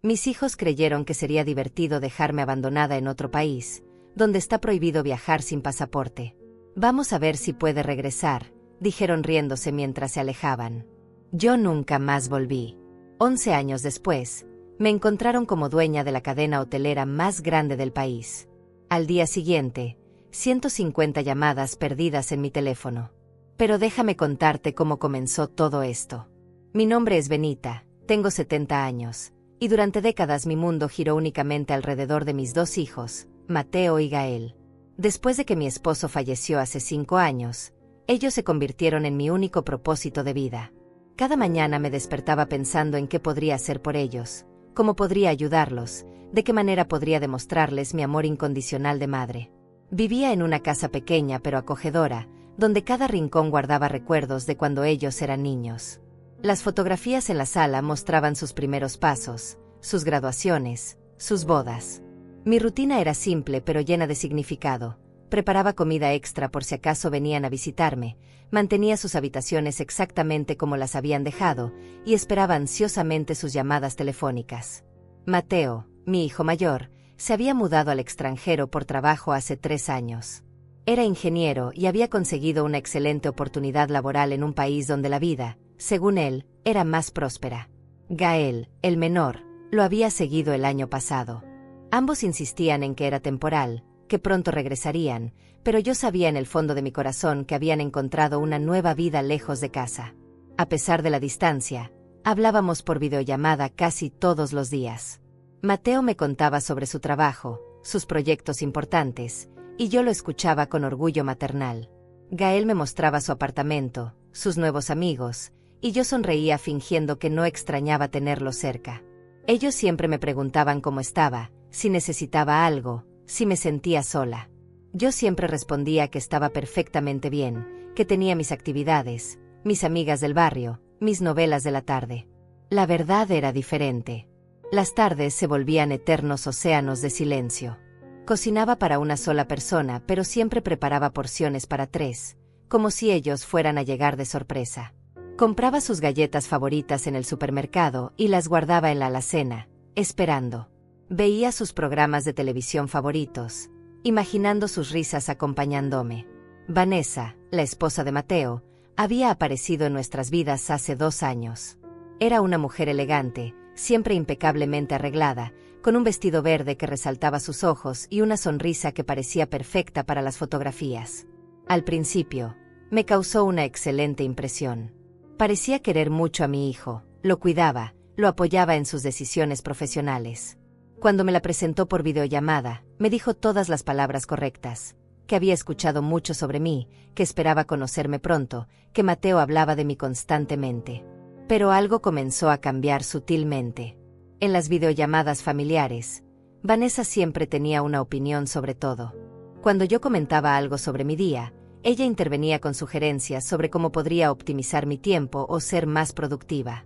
Mis hijos creyeron que sería divertido dejarme abandonada en otro país, donde está prohibido viajar sin pasaporte. Vamos a ver si puede regresar, dijeron riéndose mientras se alejaban. Yo nunca más volví. 11 años después, me encontraron como dueña de la cadena hotelera más grande del país. Al día siguiente, 150 llamadas perdidas en mi teléfono. Pero déjame contarte cómo comenzó todo esto. Mi nombre es Benita, tengo 70 años, y durante décadas mi mundo giró únicamente alrededor de mis 2 hijos, Mateo y Gael. Después de que mi esposo falleció hace 5 años, ellos se convirtieron en mi único propósito de vida. Cada mañana me despertaba pensando en qué podría hacer por ellos, cómo podría ayudarlos, de qué manera podría demostrarles mi amor incondicional de madre. Vivía en una casa pequeña pero acogedora, donde cada rincón guardaba recuerdos de cuando ellos eran niños. Las fotografías en la sala mostraban sus primeros pasos, sus graduaciones, sus bodas. Mi rutina era simple pero llena de significado. Preparaba comida extra por si acaso venían a visitarme, mantenía sus habitaciones exactamente como las habían dejado, y esperaba ansiosamente sus llamadas telefónicas. Mateo, mi hijo mayor, se había mudado al extranjero por trabajo hace 3 años. Era ingeniero y había conseguido una excelente oportunidad laboral en un país donde la vida, según él, era más próspera. Gael, el menor, lo había seguido el año pasado. Ambos insistían en que era temporal, que pronto regresarían, pero yo sabía en el fondo de mi corazón que habían encontrado una nueva vida lejos de casa. A pesar de la distancia, hablábamos por videollamada casi todos los días. Mateo me contaba sobre su trabajo, sus proyectos importantes, y yo lo escuchaba con orgullo maternal. Gael me mostraba su apartamento, sus nuevos amigos, y yo sonreía fingiendo que no extrañaba tenerlo cerca. Ellos siempre me preguntaban cómo estaba, si necesitaba algo, si me sentía sola. Yo siempre respondía que estaba perfectamente bien, que tenía mis actividades, mis amigas del barrio, mis novelas de la tarde. La verdad era diferente. Las tardes se volvían eternos océanos de silencio. Cocinaba para una sola persona, pero siempre preparaba porciones para 3, como si ellos fueran a llegar de sorpresa. Compraba sus galletas favoritas en el supermercado y las guardaba en la alacena, esperando. Veía sus programas de televisión favoritos, imaginando sus risas acompañándome. Vanessa, la esposa de Mateo, había aparecido en nuestras vidas hace 2 años. Era una mujer elegante, siempre impecablemente arreglada, con un vestido verde que resaltaba sus ojos y una sonrisa que parecía perfecta para las fotografías. Al principio, me causó una excelente impresión. Parecía querer mucho a mi hijo, lo cuidaba, lo apoyaba en sus decisiones profesionales. Cuando me la presentó por videollamada, me dijo todas las palabras correctas, que había escuchado mucho sobre mí, que esperaba conocerme pronto, que Mateo hablaba de mí constantemente. Pero algo comenzó a cambiar sutilmente. En las videollamadas familiares, Vanessa siempre tenía una opinión sobre todo. Cuando yo comentaba algo sobre mi día, ella intervenía con sugerencias sobre cómo podría optimizar mi tiempo o ser más productiva.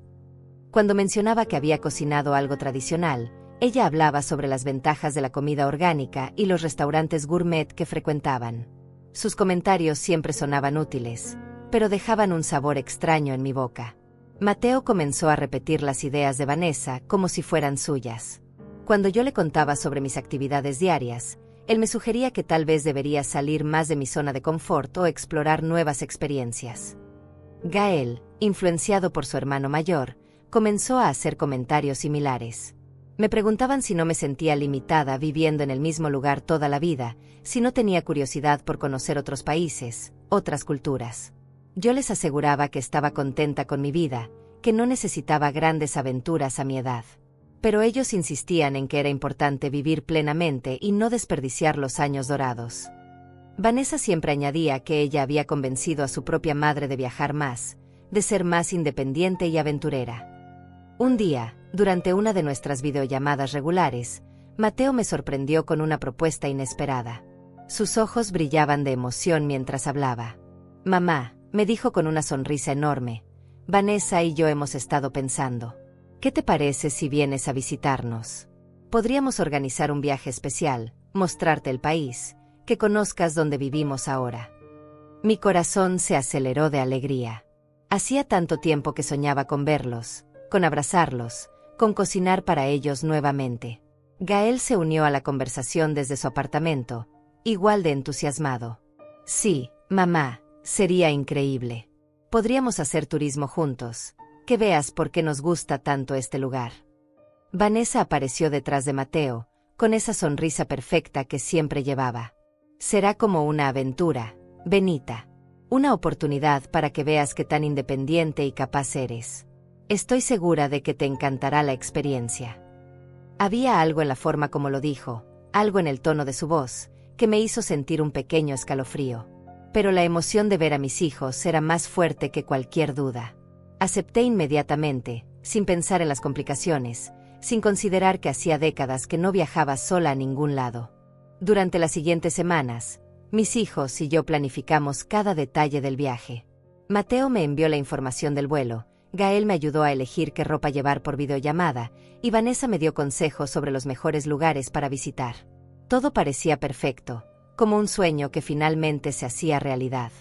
Cuando mencionaba que había cocinado algo tradicional, ella hablaba sobre las ventajas de la comida orgánica y los restaurantes gourmet que frecuentaban. Sus comentarios siempre sonaban útiles, pero dejaban un sabor extraño en mi boca. Mateo comenzó a repetir las ideas de Vanessa como si fueran suyas. Cuando yo le contaba sobre mis actividades diarias, él me sugería que tal vez debería salir más de mi zona de confort o explorar nuevas experiencias. Gael, influenciado por su hermano mayor, comenzó a hacer comentarios similares. Me preguntaban si no me sentía limitada viviendo en el mismo lugar toda la vida, si no tenía curiosidad por conocer otros países, otras culturas. Yo les aseguraba que estaba contenta con mi vida, que no necesitaba grandes aventuras a mi edad. Pero ellos insistían en que era importante vivir plenamente y no desperdiciar los años dorados. Vanessa siempre añadía que ella había convencido a su propia madre de viajar más, de ser más independiente y aventurera. Un día, durante una de nuestras videollamadas regulares, Mateo me sorprendió con una propuesta inesperada. Sus ojos brillaban de emoción mientras hablaba. «Mamá», me dijo con una sonrisa enorme, «Vanessa y yo hemos estado pensando. ¿Qué te parece si vienes a visitarnos? Podríamos organizar un viaje especial, mostrarte el país, que conozcas donde vivimos ahora». Mi corazón se aceleró de alegría. Hacía tanto tiempo que soñaba con verlos, con abrazarlos, con cocinar para ellos nuevamente. Gael se unió a la conversación desde su apartamento, igual de entusiasmado. Sí, mamá, sería increíble. Podríamos hacer turismo juntos, que veas por qué nos gusta tanto este lugar. Vanessa apareció detrás de Mateo, con esa sonrisa perfecta que siempre llevaba. Será como una aventura, Benita. Una oportunidad para que veas qué tan independiente y capaz eres. Estoy segura de que te encantará la experiencia. Había algo en la forma como lo dijo, algo en el tono de su voz, que me hizo sentir un pequeño escalofrío. Pero la emoción de ver a mis hijos era más fuerte que cualquier duda. Acepté inmediatamente, sin pensar en las complicaciones, sin considerar que hacía décadas que no viajaba sola a ningún lado. Durante las siguientes semanas, mis hijos y yo planificamos cada detalle del viaje. Mateo me envió la información del vuelo, Gael me ayudó a elegir qué ropa llevar por videollamada, y Vanessa me dio consejos sobre los mejores lugares para visitar. Todo parecía perfecto, como un sueño que finalmente se hacía realidad.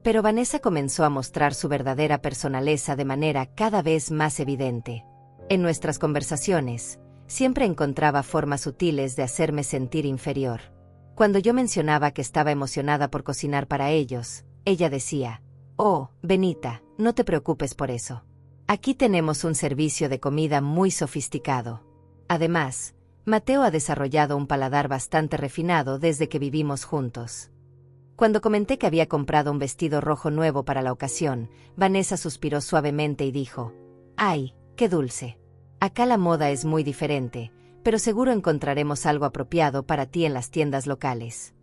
Pero Vanessa comenzó a mostrar su verdadera personaleza de manera cada vez más evidente. En nuestras conversaciones, siempre encontraba formas sutiles de hacerme sentir inferior. Cuando yo mencionaba que estaba emocionada por cocinar para ellos, ella decía: «Oh, Benita, no te preocupes por eso. Aquí tenemos un servicio de comida muy sofisticado». Además, Mateo ha desarrollado un paladar bastante refinado desde que vivimos juntos. Cuando comenté que había comprado un vestido rojo nuevo para la ocasión, Vanessa suspiró suavemente y dijo: «Ay, qué dulce. Acá la moda es muy diferente, pero seguro encontraremos algo apropiado para ti en las tiendas locales».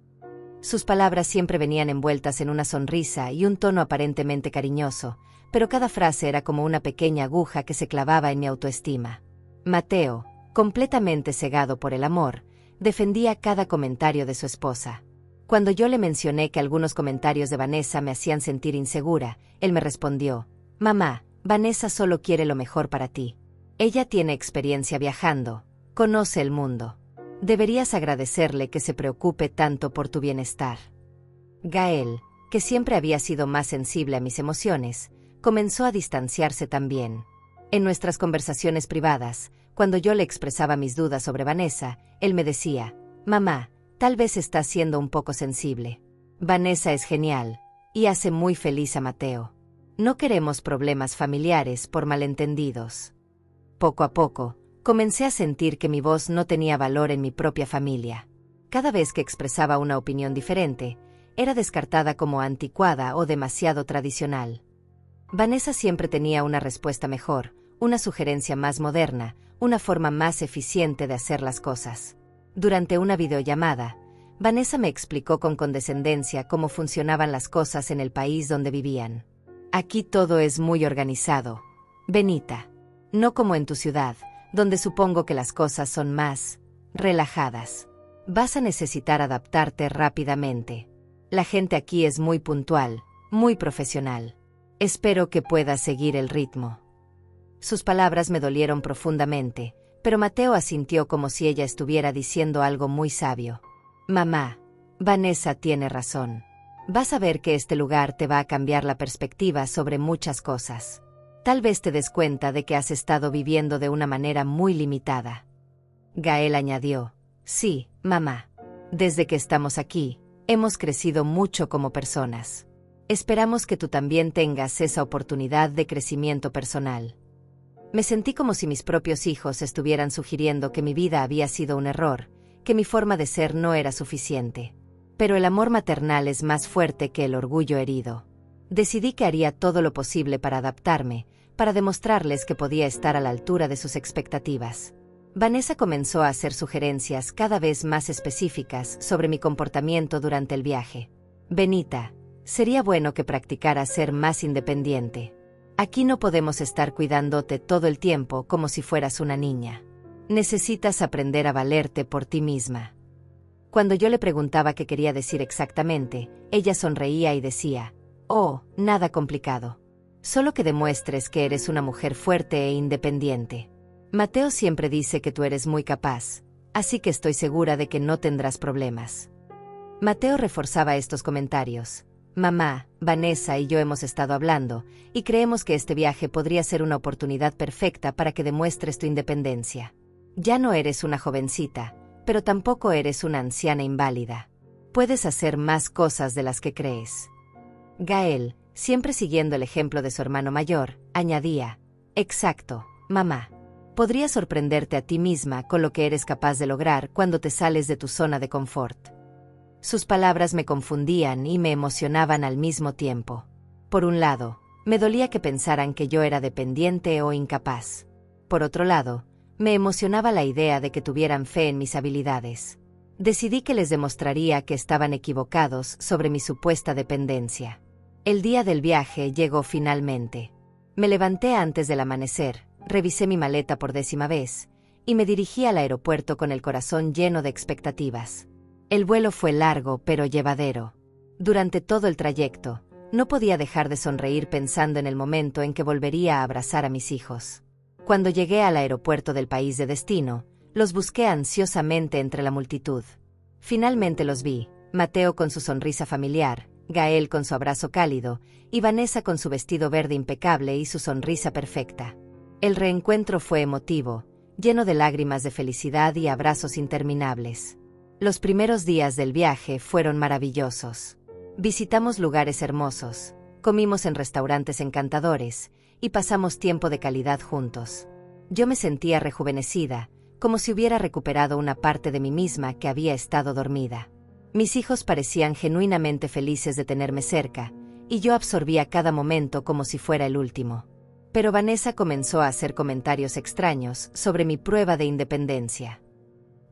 Sus palabras siempre venían envueltas en una sonrisa y un tono aparentemente cariñoso, pero cada frase era como una pequeña aguja que se clavaba en mi autoestima. Mateo, completamente cegado por el amor, defendía cada comentario de su esposa. Cuando yo le mencioné que algunos comentarios de Vanessa me hacían sentir insegura, él me respondió: «Mamá, Vanessa solo quiere lo mejor para ti. Ella tiene experiencia viajando, conoce el mundo. Deberías agradecerle que se preocupe tanto por tu bienestar». Gael, que siempre había sido más sensible a mis emociones, comenzó a distanciarse también. En nuestras conversaciones privadas, cuando yo le expresaba mis dudas sobre Vanessa, él me decía: «Mamá, tal vez estás siendo un poco sensible. Vanessa es genial, y hace muy feliz a Mateo. No queremos problemas familiares por malentendidos». Poco a poco, comencé a sentir que mi voz no tenía valor en mi propia familia. Cada vez que expresaba una opinión diferente, era descartada como anticuada o demasiado tradicional. Vanessa siempre tenía una respuesta mejor, una sugerencia más moderna, una forma más eficiente de hacer las cosas. Durante una videollamada, Vanessa me explicó con condescendencia cómo funcionaban las cosas en el país donde vivían. «Aquí todo es muy organizado, Benita. No como en tu ciudad, donde supongo que las cosas son más relajadas. Vas a necesitar adaptarte rápidamente. La gente aquí es muy puntual, muy profesional. Espero que puedas seguir el ritmo». Sus palabras me dolieron profundamente, pero Mateo asintió como si ella estuviera diciendo algo muy sabio. «Mamá, Vanessa tiene razón. Vas a ver que este lugar te va a cambiar la perspectiva sobre muchas cosas. Tal vez te des cuenta de que has estado viviendo de una manera muy limitada». Gael añadió: «Sí, mamá. Desde que estamos aquí, hemos crecido mucho como personas. Esperamos que tú también tengas esa oportunidad de crecimiento personal». Me sentí como si mis propios hijos estuvieran sugiriendo que mi vida había sido un error, que mi forma de ser no era suficiente. Pero el amor maternal es más fuerte que el orgullo herido. Decidí que haría todo lo posible para adaptarme, para demostrarles que podía estar a la altura de sus expectativas. Vanessa comenzó a hacer sugerencias cada vez más específicas sobre mi comportamiento durante el viaje. «Benita, sería bueno que practicaras ser más independiente. Aquí no podemos estar cuidándote todo el tiempo como si fueras una niña. Necesitas aprender a valerte por ti misma». Cuando yo le preguntaba qué quería decir exactamente, ella sonreía y decía: «Oh, nada complicado. Solo que demuestres que eres una mujer fuerte e independiente. Mateo siempre dice que tú eres muy capaz, así que estoy segura de que no tendrás problemas». Mateo reforzaba estos comentarios: Mamá, Vanessa y yo hemos estado hablando, y creemos que este viaje podría ser una oportunidad perfecta para que demuestres tu independencia. Ya no eres una jovencita, pero tampoco eres una anciana inválida. Puedes hacer más cosas de las que crees. Gael, siempre siguiendo el ejemplo de su hermano mayor, añadía: exacto, mamá. Podría sorprenderte a ti misma con lo que eres capaz de lograr cuando te sales de tu zona de confort. Sus palabras me confundían y me emocionaban al mismo tiempo. Por un lado, me dolía que pensaran que yo era dependiente o incapaz. Por otro lado, me emocionaba la idea de que tuvieran fe en mis habilidades. Decidí que les demostraría que estaban equivocados sobre mi supuesta dependencia. El día del viaje llegó finalmente. Me levanté antes del amanecer, revisé mi maleta por 10ª vez, y me dirigí al aeropuerto con el corazón lleno de expectativas. El vuelo fue largo pero llevadero. Durante todo el trayecto, no podía dejar de sonreír pensando en el momento en que volvería a abrazar a mis hijos. Cuando llegué al aeropuerto del país de destino, los busqué ansiosamente entre la multitud. Finalmente los vi, Mateo con su sonrisa familiar, Gael con su abrazo cálido, y Vanessa con su vestido verde impecable y su sonrisa perfecta. El reencuentro fue emotivo, lleno de lágrimas de felicidad y abrazos interminables. Los primeros días del viaje fueron maravillosos. Visitamos lugares hermosos, comimos en restaurantes encantadores, y pasamos tiempo de calidad juntos. Yo me sentía rejuvenecida, como si hubiera recuperado una parte de mí misma que había estado dormida. Mis hijos parecían genuinamente felices de tenerme cerca, y yo absorbía cada momento como si fuera el último. Pero Vanessa comenzó a hacer comentarios extraños sobre mi prueba de independencia.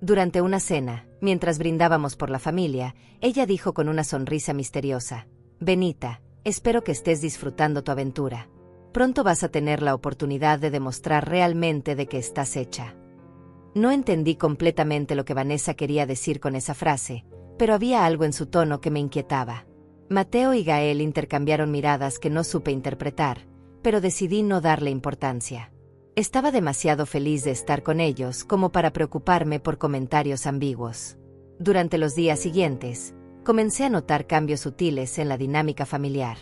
Durante una cena, mientras brindábamos por la familia, ella dijo con una sonrisa misteriosa: Benita, espero que estés disfrutando tu aventura. Pronto vas a tener la oportunidad de demostrar realmente de qué estás hecha. No entendí completamente lo que Vanessa quería decir con esa frase, pero había algo en su tono que me inquietaba. Mateo y Gael intercambiaron miradas que no supe interpretar, pero decidí no darle importancia. Estaba demasiado feliz de estar con ellos como para preocuparme por comentarios ambiguos. Durante los días siguientes, comencé a notar cambios sutiles en la dinámica familiar.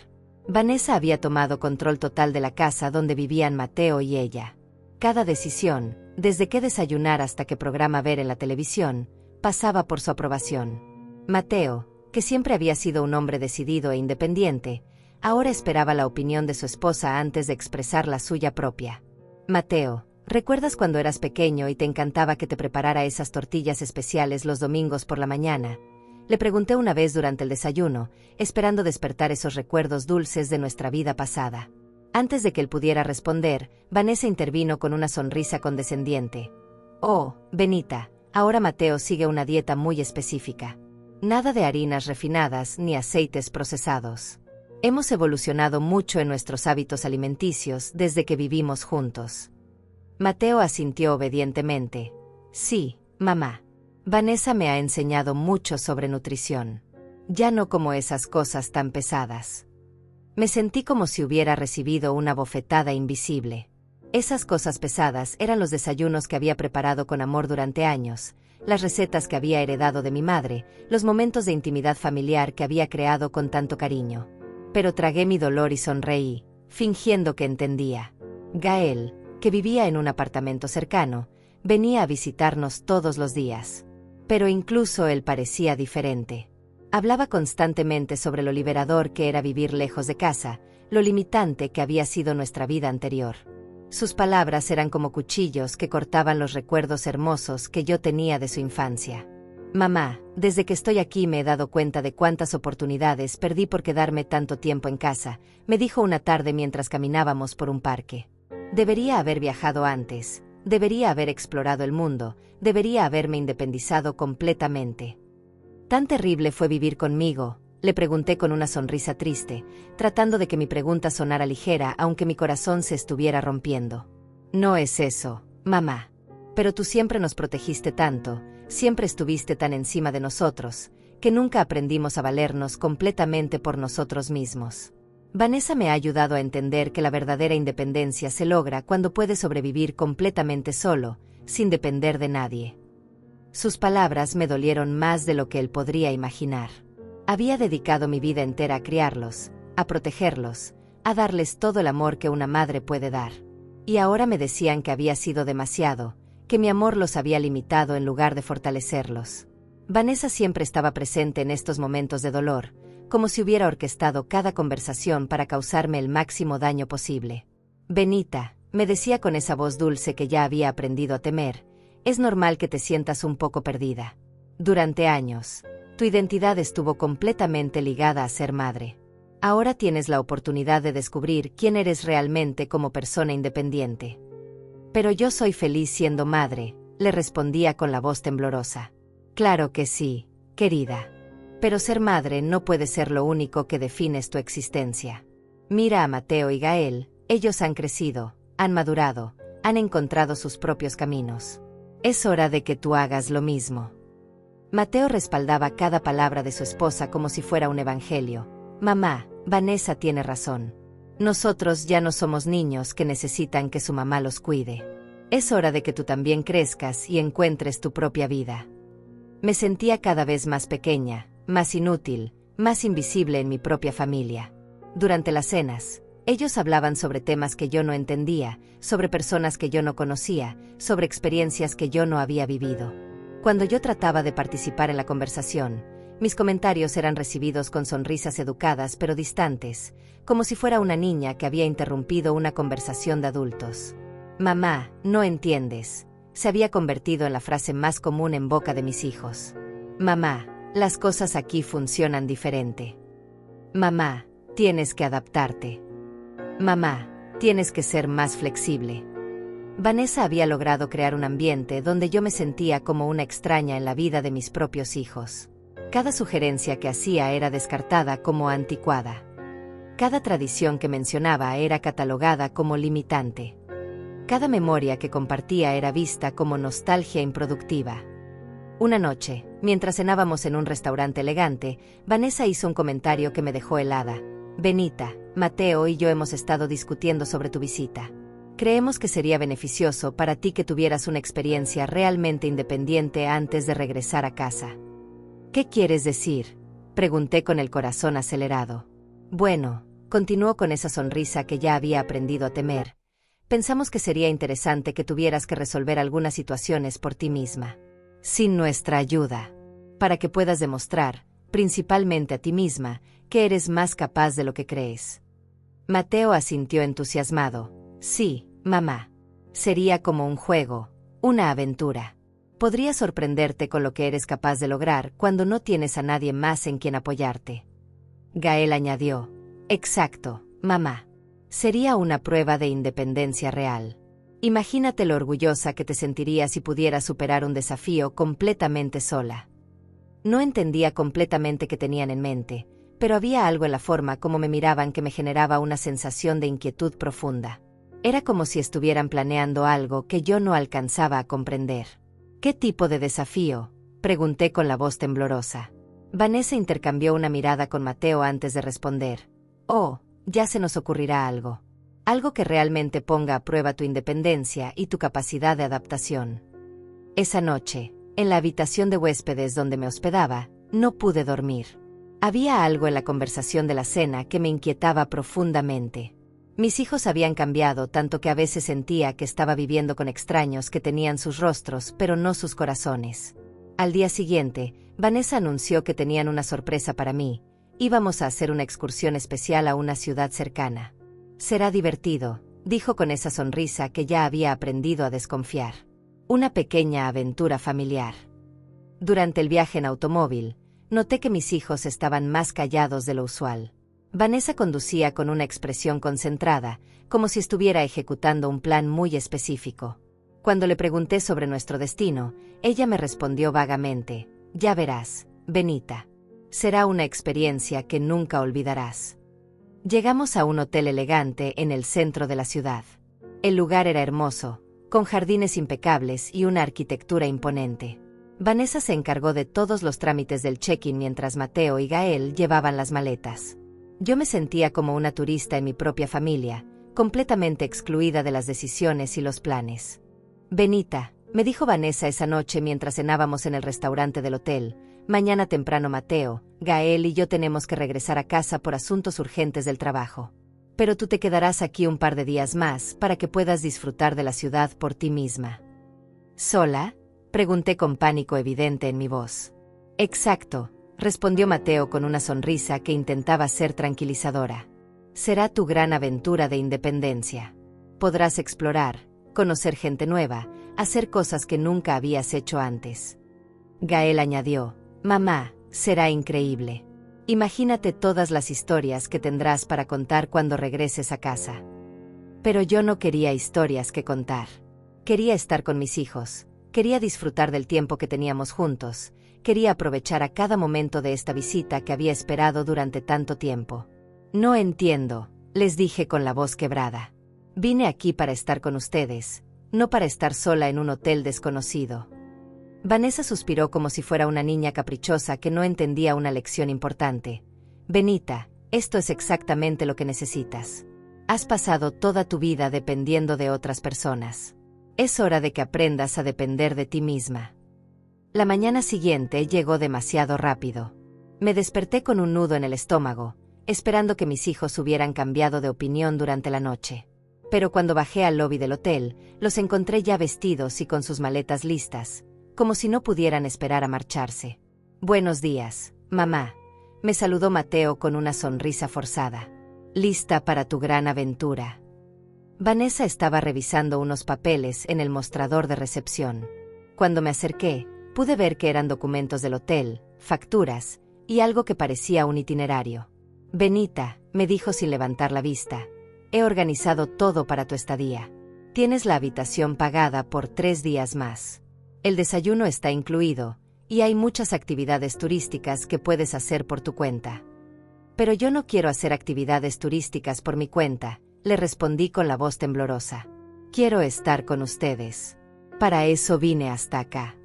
Vanessa había tomado control total de la casa donde vivían Mateo y ella. Cada decisión, desde qué desayunar hasta qué programa ver en la televisión, pasaba por su aprobación. Mateo, que siempre había sido un hombre decidido e independiente, ahora esperaba la opinión de su esposa antes de expresar la suya propia. Mateo, ¿recuerdas cuando eras pequeño y te encantaba que te preparara esas tortillas especiales los domingos por la mañana? Le pregunté una vez durante el desayuno, esperando despertar esos recuerdos dulces de nuestra vida pasada. Antes de que él pudiera responder, Vanessa intervino con una sonrisa condescendiente. Oh, Benita, ahora Mateo sigue una dieta muy específica. Nada de harinas refinadas ni aceites procesados. Hemos evolucionado mucho en nuestros hábitos alimenticios desde que vivimos juntos. Mateo asintió obedientemente. Sí, mamá. Vanessa me ha enseñado mucho sobre nutrición. Ya no como esas cosas tan pesadas. Me sentí como si hubiera recibido una bofetada invisible. Esas cosas pesadas eran los desayunos que había preparado con amor durante años, las recetas que había heredado de mi madre, los momentos de intimidad familiar que había creado con tanto cariño. Pero tragué mi dolor y sonreí, fingiendo que entendía. Gael, que vivía en un apartamento cercano, venía a visitarnos todos los días. Pero incluso él parecía diferente. Hablaba constantemente sobre lo liberador que era vivir lejos de casa, lo limitante que había sido nuestra vida anterior. Sus palabras eran como cuchillos que cortaban los recuerdos hermosos que yo tenía de su infancia. Mamá, desde que estoy aquí me he dado cuenta de cuántas oportunidades perdí por quedarme tanto tiempo en casa, me dijo una tarde mientras caminábamos por un parque. Debería haber viajado antes, debería haber explorado el mundo, debería haberme independizado completamente. ¿Tan terrible fue vivir conmigo?, le pregunté con una sonrisa triste, tratando de que mi pregunta sonara ligera aunque mi corazón se estuviera rompiendo. No es eso, mamá. Pero tú siempre nos protegiste tanto, siempre estuviste tan encima de nosotros, que nunca aprendimos a valernos completamente por nosotros mismos. Vanessa me ha ayudado a entender que la verdadera independencia se logra cuando puedes sobrevivir completamente solo, sin depender de nadie. Sus palabras me dolieron más de lo que él podría imaginar. Había dedicado mi vida entera a criarlos, a protegerlos, a darles todo el amor que una madre puede dar. Y ahora me decían que había sido demasiado, que mi amor los había limitado en lugar de fortalecerlos. Vanessa siempre estaba presente en estos momentos de dolor, como si hubiera orquestado cada conversación para causarme el máximo daño posible. Benita, me decía con esa voz dulce que ya había aprendido a temer, es normal que te sientas un poco perdida. Durante años, tu identidad estuvo completamente ligada a ser madre. Ahora tienes la oportunidad de descubrir quién eres realmente como persona independiente. Pero yo soy feliz siendo madre, le respondía con la voz temblorosa. Claro que sí, querida. Pero ser madre no puede ser lo único que defines tu existencia. Mira a Mateo y Gael, ellos han crecido, han madurado, han encontrado sus propios caminos. Es hora de que tú hagas lo mismo. Mateo respaldaba cada palabra de su esposa como si fuera un evangelio. Mamá, Vanessa tiene razón. Nosotros ya no somos niños que necesitan que su mamá los cuide. Es hora de que tú también crezcas y encuentres tu propia vida. Me sentía cada vez más pequeña, más inútil, más invisible en mi propia familia. Durante las cenas, ellos hablaban sobre temas que yo no entendía, sobre personas que yo no conocía, sobre experiencias que yo no había vivido. Cuando yo trataba de participar en la conversación, mis comentarios eran recibidos con sonrisas educadas pero distantes, como si fuera una niña que había interrumpido una conversación de adultos. Mamá, no entiendes, se había convertido en la frase más común en boca de mis hijos. Mamá, las cosas aquí funcionan diferente. Mamá, tienes que adaptarte. Mamá, tienes que ser más flexible. Vanessa había logrado crear un ambiente donde yo me sentía como una extraña en la vida de mis propios hijos. Cada sugerencia que hacía era descartada como anticuada. Cada tradición que mencionaba era catalogada como limitante. Cada memoria que compartía era vista como nostalgia improductiva. Una noche, mientras cenábamos en un restaurante elegante, Vanessa hizo un comentario que me dejó helada. Benita, Mateo y yo hemos estado discutiendo sobre tu visita. Creemos que sería beneficioso para ti que tuvieras una experiencia realmente independiente antes de regresar a casa. ¿Qué quieres decir?, pregunté con el corazón acelerado. Bueno, continuó con esa sonrisa que ya había aprendido a temer. Pensamos que sería interesante que tuvieras que resolver algunas situaciones por ti misma, sin nuestra ayuda, para que puedas demostrar, principalmente a ti misma, que eres más capaz de lo que crees. Mateo asintió entusiasmado. Sí, mamá. Sería como un juego, una aventura. Podría sorprenderte con lo que eres capaz de lograr cuando no tienes a nadie más en quien apoyarte. Gael añadió. Exacto, mamá. Sería una prueba de independencia real. Imagínate lo orgullosa que te sentirías si pudieras superar un desafío completamente sola. No entendía completamente qué tenían en mente, pero había algo en la forma como me miraban que me generaba una sensación de inquietud profunda. Era como si estuvieran planeando algo que yo no alcanzaba a comprender. ¿Qué tipo de desafío?, pregunté con la voz temblorosa. Vanessa intercambió una mirada con Mateo antes de responder. Oh, ya se nos ocurrirá algo. Algo que realmente ponga a prueba tu independencia y tu capacidad de adaptación. Esa noche, en la habitación de huéspedes donde me hospedaba, no pude dormir. Había algo en la conversación de la cena que me inquietaba profundamente. Mis hijos habían cambiado tanto que a veces sentía que estaba viviendo con extraños que tenían sus rostros pero no sus corazones. Al día siguiente, Vanessa anunció que tenían una sorpresa para mí. Íbamos a hacer una excursión especial a una ciudad cercana. Será divertido, dijo con esa sonrisa que ya había aprendido a desconfiar. Una pequeña aventura familiar. Durante el viaje en automóvil, noté que mis hijos estaban más callados de lo usual. Vanessa conducía con una expresión concentrada, como si estuviera ejecutando un plan muy específico. Cuando le pregunté sobre nuestro destino, ella me respondió vagamente, ya verás, Benita. Será una experiencia que nunca olvidarás. Llegamos a un hotel elegante en el centro de la ciudad. El lugar era hermoso, con jardines impecables y una arquitectura imponente. Vanessa se encargó de todos los trámites del check-in mientras Mateo y Gael llevaban las maletas. Yo me sentía como una turista en mi propia familia, completamente excluida de las decisiones y los planes. Benita, me dijo Vanessa esa noche mientras cenábamos en el restaurante del hotel, Mañana temprano Mateo, Gael y yo tenemos que regresar a casa por asuntos urgentes del trabajo. Pero tú te quedarás aquí un par de días más para que puedas disfrutar de la ciudad por ti misma. ¿Sola?, pregunté con pánico evidente en mi voz. Exacto, respondió Mateo con una sonrisa que intentaba ser tranquilizadora. Será tu gran aventura de independencia. Podrás explorar, conocer gente nueva, hacer cosas que nunca habías hecho antes. Gael añadió, mamá, será increíble. Imagínate todas las historias que tendrás para contar cuando regreses a casa. Pero yo no quería historias que contar. Quería estar con mis hijos, quería disfrutar del tiempo que teníamos juntos, quería aprovechar a cada momento de esta visita que había esperado durante tanto tiempo. No entiendo, les dije con la voz quebrada. Vine aquí para estar con ustedes, no para estar sola en un hotel desconocido. Vanessa suspiró como si fuera una niña caprichosa que no entendía una lección importante. Benita, esto es exactamente lo que necesitas. Has pasado toda tu vida dependiendo de otras personas. Es hora de que aprendas a depender de ti misma. La mañana siguiente llegó demasiado rápido. Me desperté con un nudo en el estómago, esperando que mis hijos hubieran cambiado de opinión durante la noche. Pero cuando bajé al lobby del hotel, los encontré ya vestidos y con sus maletas listas, como si no pudieran esperar a marcharse. Buenos días, mamá, me saludó Mateo con una sonrisa forzada. Lista para tu gran aventura. Vanessa estaba revisando unos papeles en el mostrador de recepción. Cuando me acerqué, pude ver que eran documentos del hotel, facturas y algo que parecía un itinerario. Benita, me dijo sin levantar la vista, he organizado todo para tu estadía. Tienes la habitación pagada por 3 días más. El desayuno está incluido, y hay muchas actividades turísticas que puedes hacer por tu cuenta. Pero yo no quiero hacer actividades turísticas por mi cuenta, le respondí con la voz temblorosa. Quiero estar con ustedes. Para eso vine hasta acá.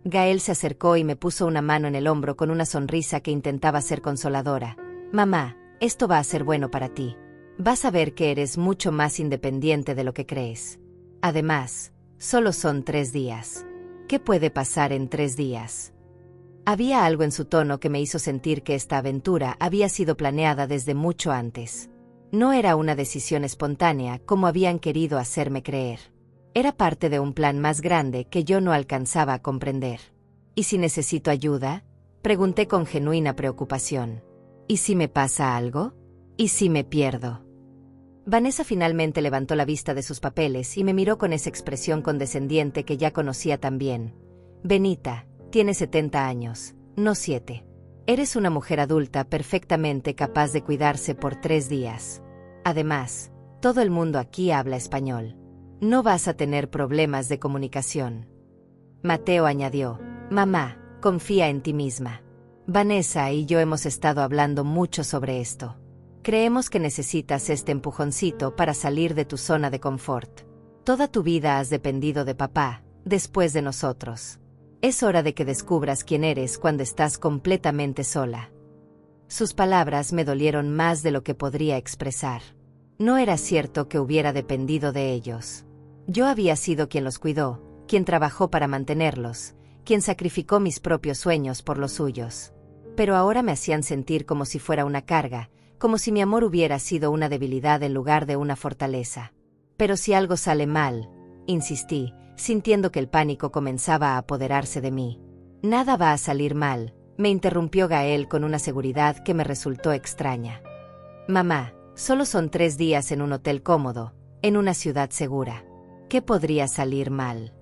Gael se acercó y me puso una mano en el hombro con una sonrisa que intentaba ser consoladora. Mamá, esto va a ser bueno para ti. Vas a ver que eres mucho más independiente de lo que crees. Además, solo son 3 días. ¿Qué puede pasar en 3 días? Había algo en su tono que me hizo sentir que esta aventura había sido planeada desde mucho antes. No era una decisión espontánea como habían querido hacerme creer. Era parte de un plan más grande que yo no alcanzaba a comprender. ¿Y si necesito ayuda?, pregunté con genuina preocupación. ¿Y si me pasa algo? ¿Y si me pierdo? Vanessa finalmente levantó la vista de sus papeles y me miró con esa expresión condescendiente que ya conocía tan bien. Benita, tienes 70 años, no 7. Eres una mujer adulta perfectamente capaz de cuidarse por 3 días. Además, todo el mundo aquí habla español. No vas a tener problemas de comunicación. Mateo añadió, mamá, confía en ti misma. Vanessa y yo hemos estado hablando mucho sobre esto. Creemos que necesitas este empujoncito para salir de tu zona de confort. Toda tu vida has dependido de papá, después de nosotros. Es hora de que descubras quién eres cuando estás completamente sola. Sus palabras me dolieron más de lo que podría expresar. No era cierto que hubiera dependido de ellos. Yo había sido quien los cuidó, quien trabajó para mantenerlos, quien sacrificó mis propios sueños por los suyos. Pero ahora me hacían sentir como si fuera una carga, como si mi amor hubiera sido una debilidad en lugar de una fortaleza. Pero si algo sale mal, insistí, sintiendo que el pánico comenzaba a apoderarse de mí. Nada va a salir mal, me interrumpió Gael con una seguridad que me resultó extraña. Mamá, solo son 3 días en un hotel cómodo, en una ciudad segura. ¿Qué podría salir mal?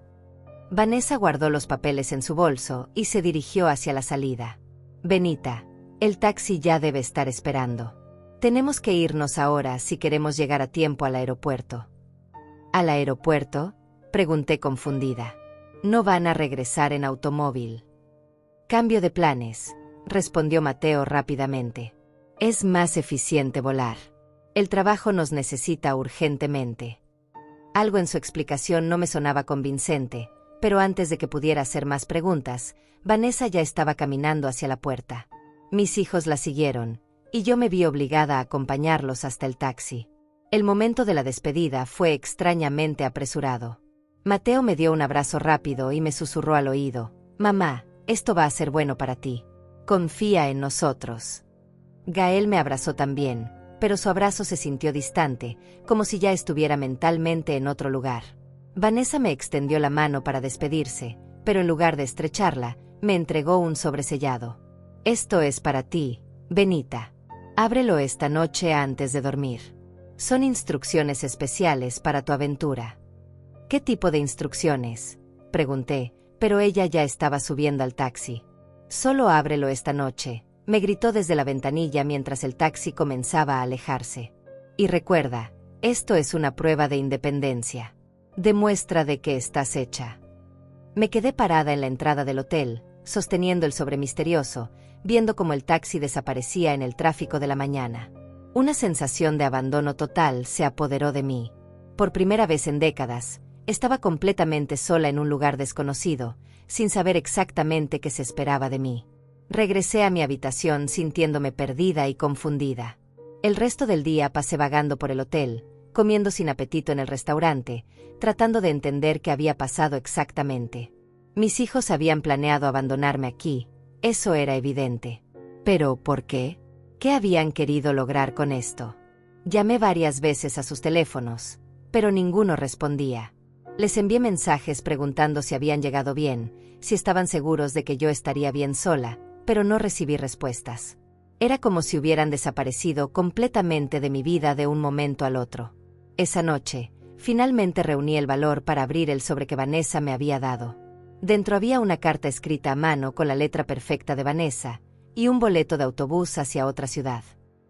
Vanessa guardó los papeles en su bolso y se dirigió hacia la salida. Benita, el taxi ya debe estar esperando. Tenemos que irnos ahora si queremos llegar a tiempo al aeropuerto. ¿Al aeropuerto?, pregunté confundida. No van a regresar en automóvil. Cambio de planes, respondió Mateo rápidamente. Es más eficiente volar. El trabajo nos necesita urgentemente. Algo en su explicación no me sonaba convincente, pero antes de que pudiera hacer más preguntas, Vanessa ya estaba caminando hacia la puerta. Mis hijos la siguieron, y yo me vi obligada a acompañarlos hasta el taxi. El momento de la despedida fue extrañamente apresurado. Mateo me dio un abrazo rápido y me susurró al oído, «Mamá, Esto va a ser bueno para ti. Confía en nosotros. Gael me abrazó también, pero su abrazo se sintió distante, como si ya estuviera mentalmente en otro lugar. Vanessa me extendió la mano para despedirse, pero en lugar de estrecharla, me entregó un sobresellado. Esto es para ti, Benita. Ábrelo esta noche antes de dormir. Son instrucciones especiales para tu aventura. ¿Qué tipo de instrucciones?, pregunté, pero ella ya estaba subiendo al taxi. Solo ábrelo esta noche, me gritó desde la ventanilla mientras el taxi comenzaba a alejarse. Y recuerda, esto es una prueba de independencia. Demuestra de que estás hecha. Me quedé parada en la entrada del hotel, sosteniendo el sobre misterioso, viendo cómo el taxi desaparecía en el tráfico de la mañana. Una sensación de abandono total se apoderó de mí. Por primera vez en décadas, estaba completamente sola en un lugar desconocido, sin saber exactamente qué se esperaba de mí. Regresé a mi habitación sintiéndome perdida y confundida. El resto del día pasé vagando por el hotel, comiendo sin apetito en el restaurante, tratando de entender qué había pasado exactamente. Mis hijos habían planeado abandonarme aquí, eso era evidente. ¿Pero por qué? ¿Qué habían querido lograr con esto? Llamé varias veces a sus teléfonos, pero ninguno respondía. Les envié mensajes preguntando si habían llegado bien, si estaban seguros de que yo estaría bien sola, pero no recibí respuestas. Era como si hubieran desaparecido completamente de mi vida de un momento al otro. Esa noche, finalmente reuní el valor para abrir el sobre que Vanessa me había dado. Dentro había una carta escrita a mano con la letra perfecta de Vanessa, y un boleto de autobús hacia otra ciudad.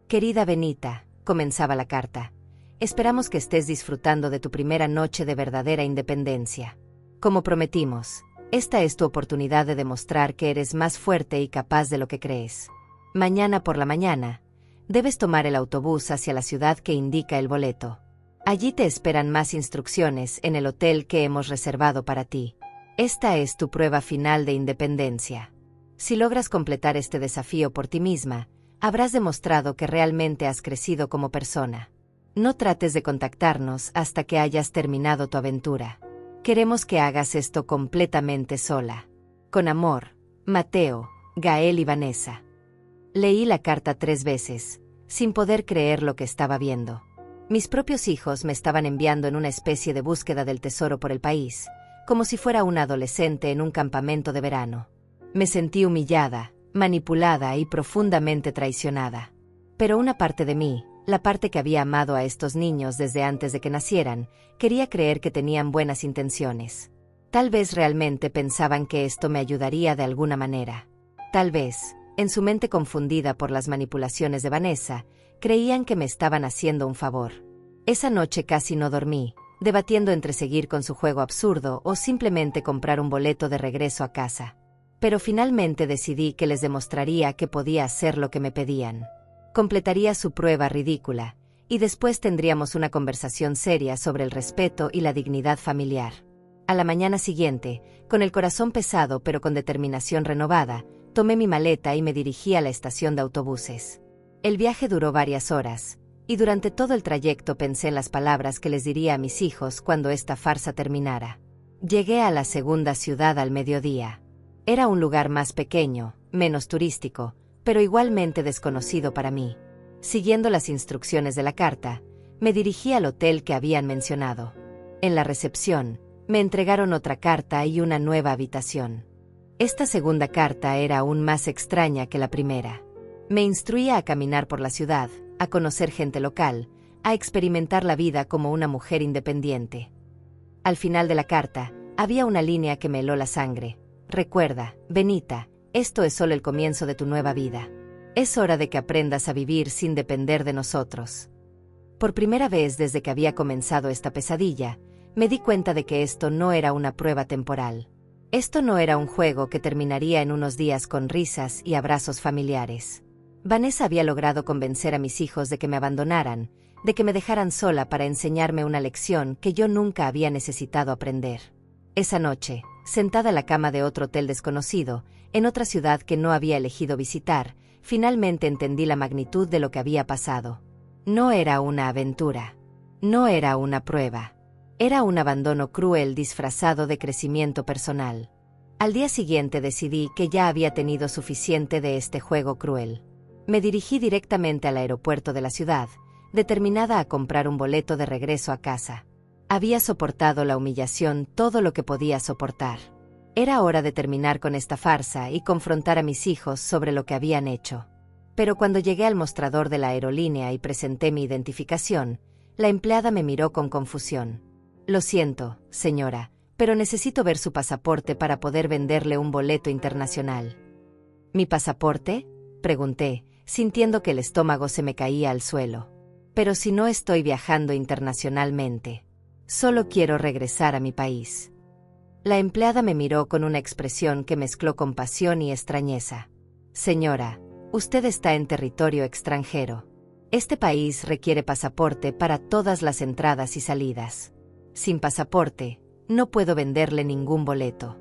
Querida Benita, comenzaba la carta, esperamos que estés disfrutando de tu primera noche de verdadera independencia. Como prometimos, esta es tu oportunidad de demostrar que eres más fuerte y capaz de lo que crees. Mañana por la mañana, debes tomar el autobús hacia la ciudad que indica el boleto. Allí te esperan más instrucciones en el hotel que hemos reservado para ti. Esta es tu prueba final de independencia. Si logras completar este desafío por ti misma, habrás demostrado que realmente has crecido como persona. No trates de contactarnos hasta que hayas terminado tu aventura. Queremos que hagas esto completamente sola. Con amor, Mateo, Gael y Vanessa. Leí la carta 3 veces, sin poder creer lo que estaba viendo. Mis propios hijos me estaban enviando en una especie de búsqueda del tesoro por el país, como si fuera una adolescente en un campamento de verano. Me sentí humillada, manipulada y profundamente traicionada. Pero una parte de mí, la parte que había amado a estos niños desde antes de que nacieran, quería creer que tenían buenas intenciones. Tal vez realmente pensaban que esto me ayudaría de alguna manera. Tal vez, en su mente confundida por las manipulaciones de Vanessa, creían que me estaban haciendo un favor. Esa noche casi no dormí, debatiendo entre seguir con su juego absurdo o simplemente comprar un boleto de regreso a casa. Pero finalmente decidí que les demostraría que podía hacer lo que me pedían. Completaría su prueba ridícula, y después tendríamos una conversación seria sobre el respeto y la dignidad familiar. A la mañana siguiente, con el corazón pesado pero con determinación renovada, tomé mi maleta y me dirigí a la estación de autobuses. El viaje duró varias horas, y durante todo el trayecto pensé en las palabras que les diría a mis hijos cuando esta farsa terminara. Llegué a la segunda ciudad al mediodía. Era un lugar más pequeño, menos turístico, pero igualmente desconocido para mí. Siguiendo las instrucciones de la carta, me dirigí al hotel que habían mencionado. En la recepción, me entregaron otra carta y una nueva habitación. Esta segunda carta era aún más extraña que la primera. Me instruía a caminar por la ciudad, a conocer gente local, a experimentar la vida como una mujer independiente. Al final de la carta, había una línea que me heló la sangre. Recuerda, Benita, esto es solo el comienzo de tu nueva vida. Es hora de que aprendas a vivir sin depender de nosotros. Por primera vez desde que había comenzado esta pesadilla, me di cuenta de que esto no era una prueba temporal. Esto no era un juego que terminaría en unos días con risas y abrazos familiares. Vanessa había logrado convencer a mis hijos de que me abandonaran, de que me dejaran sola para enseñarme una lección que yo nunca había necesitado aprender. Esa noche, sentada en la cama de otro hotel desconocido, en otra ciudad que no había elegido visitar, finalmente entendí la magnitud de lo que había pasado. No era una aventura. No era una prueba. Era un abandono cruel disfrazado de crecimiento personal. Al día siguiente decidí que ya había tenido suficiente de este juego cruel. Me dirigí directamente al aeropuerto de la ciudad, determinada a comprar un boleto de regreso a casa. Había soportado la humillación todo lo que podía soportar. Era hora de terminar con esta farsa y confrontar a mis hijos sobre lo que habían hecho. Pero cuando llegué al mostrador de la aerolínea y presenté mi identificación, la empleada me miró con confusión. Lo siento, señora, pero necesito ver su pasaporte para poder venderle un boleto internacional. ¿Mi pasaporte?, pregunté, sintiendo que el estómago se me caía al suelo. Pero si no estoy viajando internacionalmente. Solo quiero regresar a mi país. La empleada me miró con una expresión que mezcló compasión y extrañeza. Señora, usted está en territorio extranjero. Este país requiere pasaporte para todas las entradas y salidas. Sin pasaporte, no puedo venderle ningún boleto.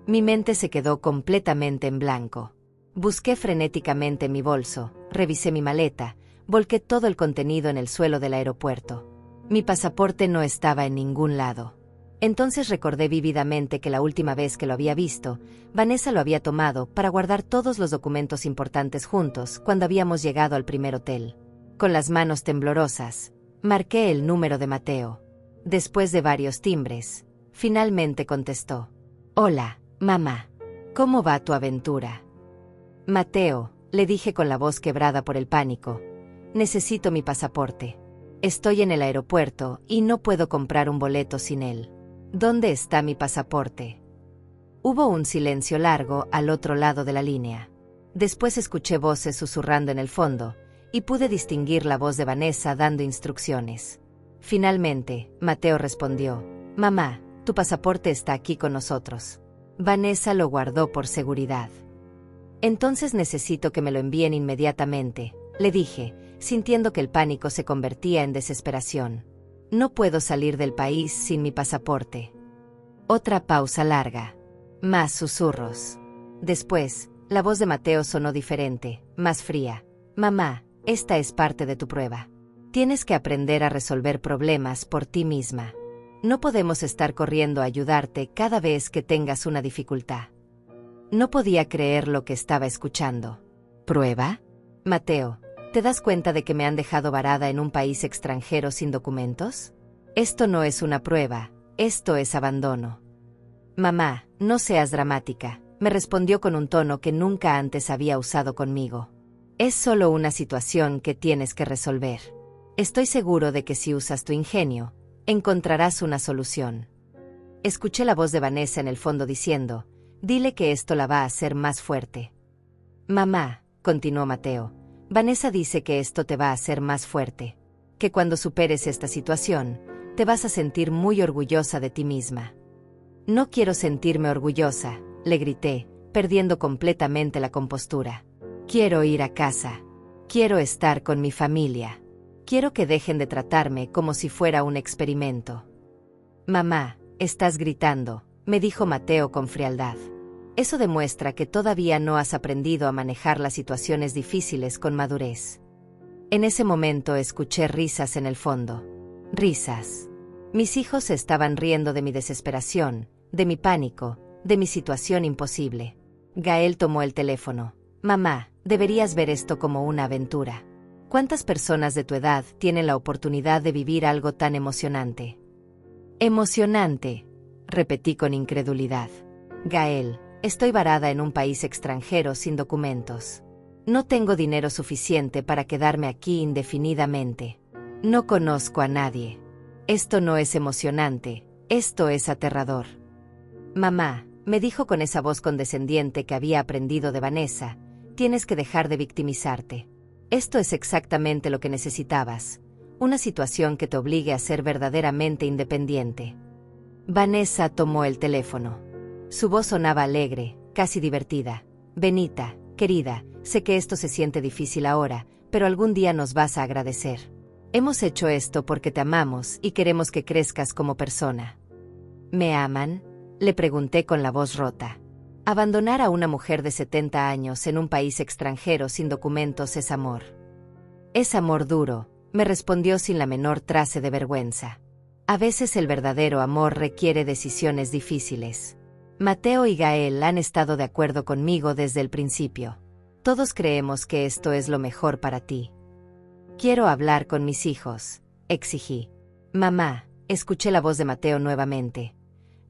Mi mente se quedó completamente en blanco. Busqué frenéticamente mi bolso, revisé mi maleta, volqué todo el contenido en el suelo del aeropuerto. Mi pasaporte no estaba en ningún lado. Entonces recordé vívidamente que la última vez que lo había visto, Vanessa lo había tomado para guardar todos los documentos importantes juntos cuando habíamos llegado al primer hotel. Con las manos temblorosas, marqué el número de Mateo. Después de varios timbres, finalmente contestó. Hola, mamá. ¿Cómo va tu aventura? Mateo, le dije con la voz quebrada por el pánico. Necesito mi pasaporte. Estoy en el aeropuerto y no puedo comprar un boleto sin él. ¿Dónde está mi pasaporte? Hubo un silencio largo al otro lado de la línea. Después escuché voces susurrando en el fondo, y pude distinguir la voz de Vanessa dando instrucciones. Finalmente, Mateo respondió. Mamá, tu pasaporte está aquí con nosotros. Vanessa lo guardó por seguridad. Entonces necesito que me lo envíen inmediatamente, le dije, sintiendo que el pánico se convertía en desesperación. No puedo salir del país sin mi pasaporte. Otra pausa larga. Más susurros. Después, la voz de Mateo sonó diferente, más fría. Mamá, esta es parte de tu prueba. Tienes que aprender a resolver problemas por ti misma. No podemos estar corriendo a ayudarte cada vez que tengas una dificultad. No podía creer lo que estaba escuchando. ¿Prueba? Mateo, ¿te das cuenta de que me han dejado varada en un país extranjero sin documentos? Esto no es una prueba, esto es abandono. Mamá, no seas dramática, me respondió con un tono que nunca antes había usado conmigo. Es solo una situación que tienes que resolver. Estoy seguro de que si usas tu ingenio, encontrarás una solución. Escuché la voz de Vanessa en el fondo diciendo, dile que esto la va a hacer más fuerte. Mamá, continuó Mateo, Vanessa dice que esto te va a hacer más fuerte. Que cuando superes esta situación, te vas a sentir muy orgullosa de ti misma. No quiero sentirme orgullosa, le grité, perdiendo completamente la compostura. Quiero ir a casa. Quiero estar con mi familia. Quiero que dejen de tratarme como si fuera un experimento. Mamá, estás gritando, me dijo Mateo con frialdad. Eso demuestra que todavía no has aprendido a manejar las situaciones difíciles con madurez. En ese momento escuché risas en el fondo. Risas. Mis hijos se estaban riendo de mi desesperación, de mi pánico, de mi situación imposible. Gael tomó el teléfono. Mamá, deberías ver esto como una aventura. ¿Cuántas personas de tu edad tienen la oportunidad de vivir algo tan emocionante? Emocionante, repetí con incredulidad. Gael, estoy varada en un país extranjero sin documentos. No tengo dinero suficiente para quedarme aquí indefinidamente. No conozco a nadie. Esto no es emocionante, esto es aterrador. Mamá, me dijo con esa voz condescendiente que había aprendido de Vanessa, tienes que dejar de victimizarte. Esto es exactamente lo que necesitabas, una situación que te obligue a ser verdaderamente independiente. Vanessa tomó el teléfono. Su voz sonaba alegre, casi divertida. Benita, querida, sé que esto se siente difícil ahora, pero algún día nos vas a agradecer. Hemos hecho esto porque te amamos y queremos que crezcas como persona. ¿Me aman?, le pregunté con la voz rota. Abandonar a una mujer de 70 años en un país extranjero sin documentos es amor. Es amor duro, me respondió sin la menor trace de vergüenza. A veces el verdadero amor requiere decisiones difíciles. Mateo y Gael han estado de acuerdo conmigo desde el principio. Todos creemos que esto es lo mejor para ti. Quiero hablar con mis hijos, exigí. Mamá, escuché la voz de Mateo nuevamente.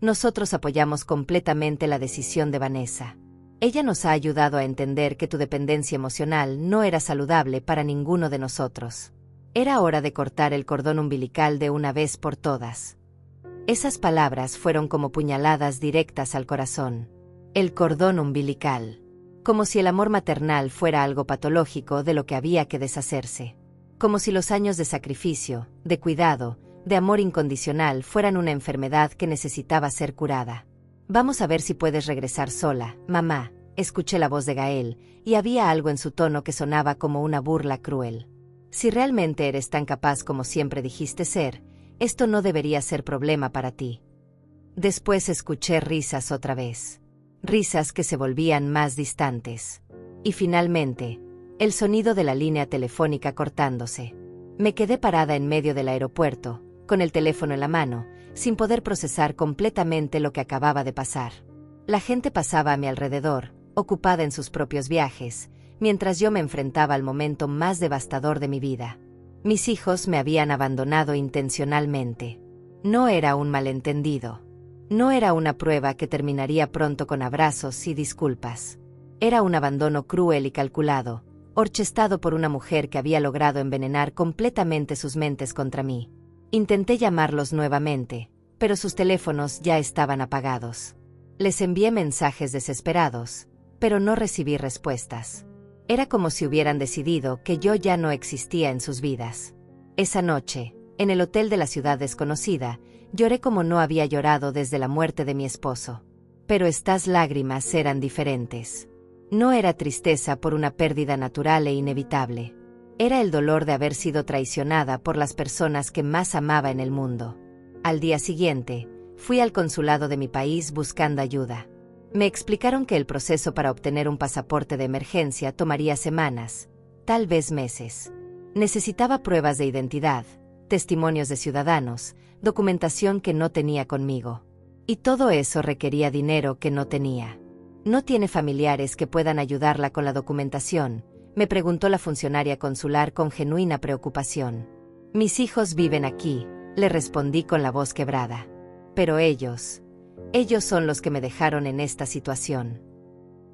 Nosotros apoyamos completamente la decisión de Vanessa. Ella nos ha ayudado a entender que tu dependencia emocional no era saludable para ninguno de nosotros. Era hora de cortar el cordón umbilical de una vez por todas. Esas palabras fueron como puñaladas directas al corazón. El cordón umbilical. Como si el amor maternal fuera algo patológico de lo que había que deshacerse. Como si los años de sacrificio, de cuidado, de amor incondicional fueran una enfermedad que necesitaba ser curada. Vamos a ver si puedes regresar sola, mamá, escuché la voz de Gael, y había algo en su tono que sonaba como una burla cruel. Si realmente eres tan capaz como siempre dijiste ser, esto no debería ser problema para ti. Después escuché risas otra vez. Risas que se volvían más distantes. Y finalmente, el sonido de la línea telefónica cortándose. Me quedé parada en medio del aeropuerto, con el teléfono en la mano, sin poder procesar completamente lo que acababa de pasar. La gente pasaba a mi alrededor, ocupada en sus propios viajes, mientras yo me enfrentaba al momento más devastador de mi vida. Mis hijos me habían abandonado intencionalmente. No era un malentendido. No era una prueba que terminaría pronto con abrazos y disculpas. Era un abandono cruel y calculado, orquestado por una mujer que había logrado envenenar completamente sus mentes contra mí. Intenté llamarlos nuevamente, pero sus teléfonos ya estaban apagados. Les envié mensajes desesperados, pero no recibí respuestas. Era como si hubieran decidido que yo ya no existía en sus vidas. Esa noche, en el hotel de la ciudad desconocida, lloré como no había llorado desde la muerte de mi esposo. Pero estas lágrimas eran diferentes. No era tristeza por una pérdida natural e inevitable. Era el dolor de haber sido traicionada por las personas que más amaba en el mundo. Al día siguiente, fui al consulado de mi país buscando ayuda. Me explicaron que el proceso para obtener un pasaporte de emergencia tomaría semanas, tal vez meses. Necesitaba pruebas de identidad, testimonios de ciudadanos, documentación que no tenía conmigo. Y todo eso requería dinero que no tenía. ¿No tiene familiares que puedan ayudarla con la documentación?, me preguntó la funcionaria consular con genuina preocupación. Mis hijos viven aquí, le respondí con la voz quebrada. Pero ellos son los que me dejaron en esta situación.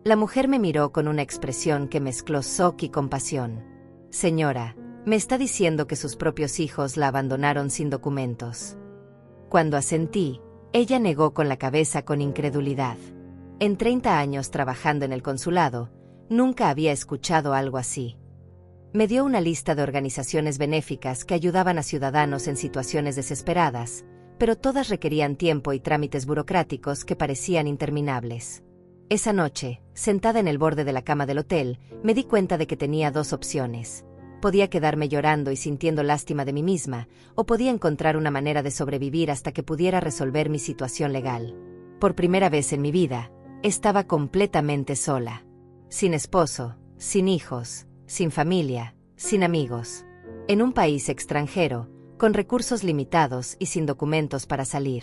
La mujer me miró con una expresión que mezcló shock y compasión. Señora, me está diciendo que sus propios hijos la abandonaron sin documentos. Cuando asentí, ella negó con la cabeza con incredulidad. En 30 años trabajando en el consulado, nunca había escuchado algo así. Me dio una lista de organizaciones benéficas que ayudaban a ciudadanos en situaciones desesperadas, pero todas requerían tiempo y trámites burocráticos que parecían interminables. Esa noche, sentada en el borde de la cama del hotel, me di cuenta de que tenía dos opciones. Podía quedarme llorando y sintiendo lástima de mí misma, o podía encontrar una manera de sobrevivir hasta que pudiera resolver mi situación legal. Por primera vez en mi vida, estaba completamente sola. Sin esposo, sin hijos, sin familia, sin amigos. En un país extranjero, con recursos limitados y sin documentos para salir.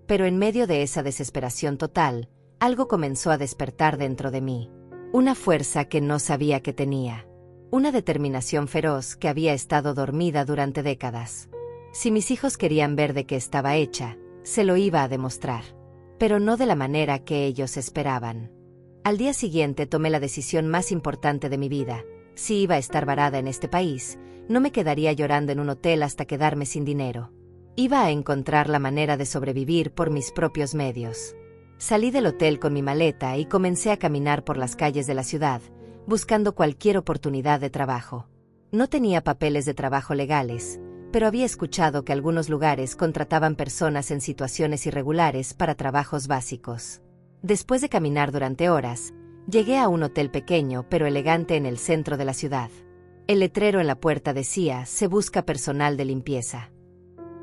Pero en medio de esa desesperación total, algo comenzó a despertar dentro de mí. Una fuerza que no sabía que tenía. Una determinación feroz que había estado dormida durante décadas. Si mis hijos querían ver de qué estaba hecha, se lo iba a demostrar. Pero no de la manera que ellos esperaban. Al día siguiente tomé la decisión más importante de mi vida. Si iba a estar varada en este país, no me quedaría llorando en un hotel hasta quedarme sin dinero. Iba a encontrar la manera de sobrevivir por mis propios medios. Salí del hotel con mi maleta y comencé a caminar por las calles de la ciudad, buscando cualquier oportunidad de trabajo. No tenía papeles de trabajo legales, pero había escuchado que algunos lugares contrataban personas en situaciones irregulares para trabajos básicos. Después de caminar durante horas, llegué a un hotel pequeño pero elegante en el centro de la ciudad. El letrero en la puerta decía: se busca personal de limpieza.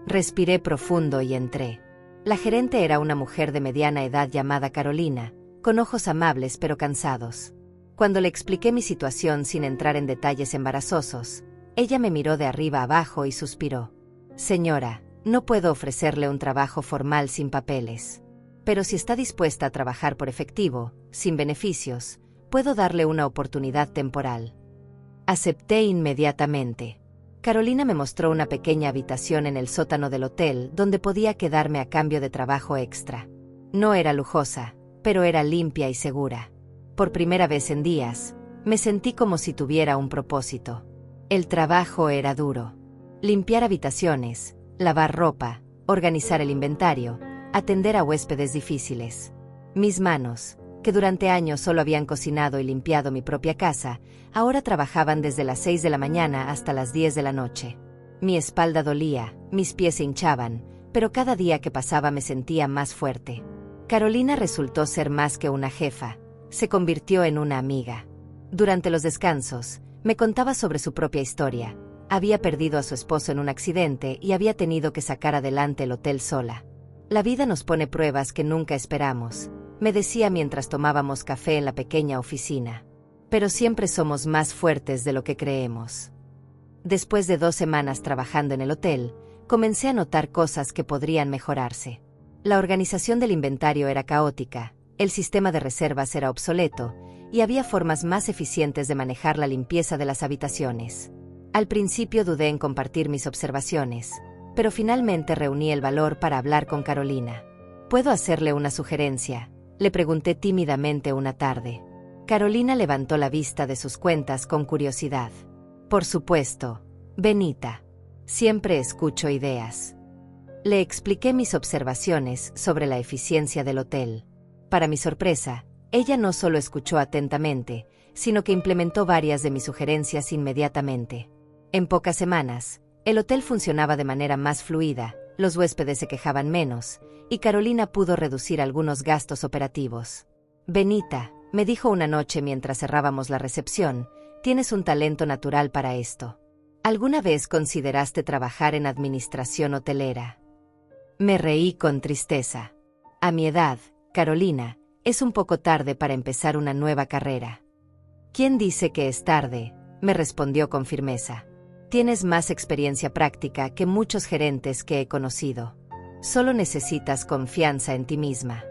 Respiré profundo y entré. La gerente era una mujer de mediana edad llamada Carolina, con ojos amables pero cansados. Cuando le expliqué mi situación sin entrar en detalles embarazosos, ella me miró de arriba abajo y suspiró. Señora, no puedo ofrecerle un trabajo formal sin papeles. pero si está dispuesta a trabajar por efectivo, sin beneficios, puedo darle una oportunidad temporal. Acepté inmediatamente. Carolina me mostró una pequeña habitación en el sótano del hotel donde podía quedarme a cambio de trabajo extra. No era lujosa, pero era limpia y segura. Por primera vez en días, me sentí como si tuviera un propósito. El trabajo era duro. Limpiar habitaciones, lavar ropa, organizar el inventario, atender a huéspedes difíciles. Mis manos, que durante años solo habían cocinado y limpiado mi propia casa, ahora trabajaban desde las 6 de la mañana hasta las 10 de la noche. Mi espalda dolía, mis pies se hinchaban, pero cada día que pasaba me sentía más fuerte. Carolina resultó ser más que una jefa, se convirtió en una amiga. Durante los descansos, me contaba sobre su propia historia. Había perdido a su esposo en un accidente y había tenido que sacar adelante el hotel sola. La vida nos pone pruebas que nunca esperamos, me decía mientras tomábamos café en la pequeña oficina. Pero siempre somos más fuertes de lo que creemos. Después de 2 semanas trabajando en el hotel, comencé a notar cosas que podrían mejorarse. La organización del inventario era caótica, el sistema de reservas era obsoleto, y había formas más eficientes de manejar la limpieza de las habitaciones. Al principio dudé en compartir mis observaciones, pero finalmente reuní el valor para hablar con Carolina. ¿Puedo hacerle una sugerencia?, le pregunté tímidamente una tarde. Carolina levantó la vista de sus cuentas con curiosidad. Por supuesto, Benita. Siempre escucho ideas. Le expliqué mis observaciones sobre la eficiencia del hotel. Para mi sorpresa, ella no solo escuchó atentamente, sino que implementó varias de mis sugerencias inmediatamente. En pocas semanas, el hotel funcionaba de manera más fluida, los huéspedes se quejaban menos, y Carolina pudo reducir algunos gastos operativos. Benita, me dijo una noche mientras cerrábamos la recepción, tienes un talento natural para esto. ¿Alguna vez consideraste trabajar en administración hotelera? Me reí con tristeza. A mi edad, Carolina, es un poco tarde para empezar una nueva carrera. ¿Quién dice que es tarde?, me respondió con firmeza. Tienes más experiencia práctica que muchos gerentes que he conocido. Solo necesitas confianza en ti misma.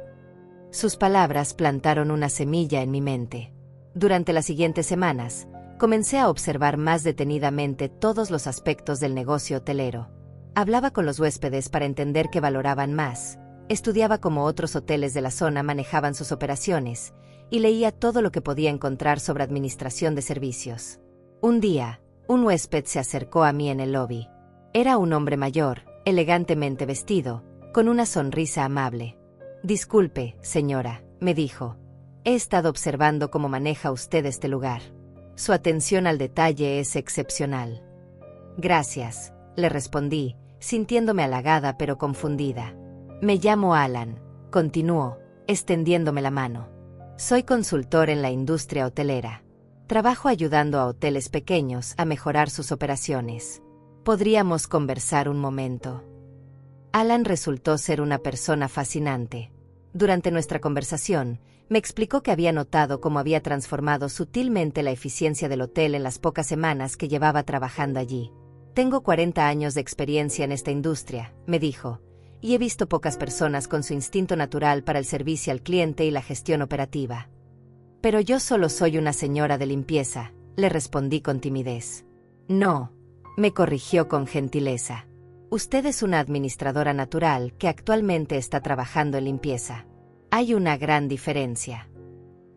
Sus palabras plantaron una semilla en mi mente. Durante las siguientes semanas, comencé a observar más detenidamente todos los aspectos del negocio hotelero. Hablaba con los huéspedes para entender qué valoraban más, estudiaba cómo otros hoteles de la zona manejaban sus operaciones, y leía todo lo que podía encontrar sobre administración de servicios. Un día, un huésped se acercó a mí en el lobby. Era un hombre mayor, elegantemente vestido, con una sonrisa amable. Disculpe, señora, me dijo. He estado observando cómo maneja usted este lugar. Su atención al detalle es excepcional. Gracias, le respondí, sintiéndome halagada pero confundida. Me llamo Alan, continuó, extendiéndome la mano. Soy consultor en la industria hotelera. Trabajo ayudando a hoteles pequeños a mejorar sus operaciones. ¿Podríamos conversar un momento? Alan resultó ser una persona fascinante. Durante nuestra conversación, me explicó que había notado cómo había transformado sutilmente la eficiencia del hotel en las pocas semanas que llevaba trabajando allí. Tengo 40 años de experiencia en esta industria, me dijo, y he visto pocas personas con su instinto natural para el servicio al cliente y la gestión operativa. Pero yo solo soy una señora de limpieza, le respondí con timidez. No, me corrigió con gentileza. Usted es una administradora natural que actualmente está trabajando en limpieza. Hay una gran diferencia.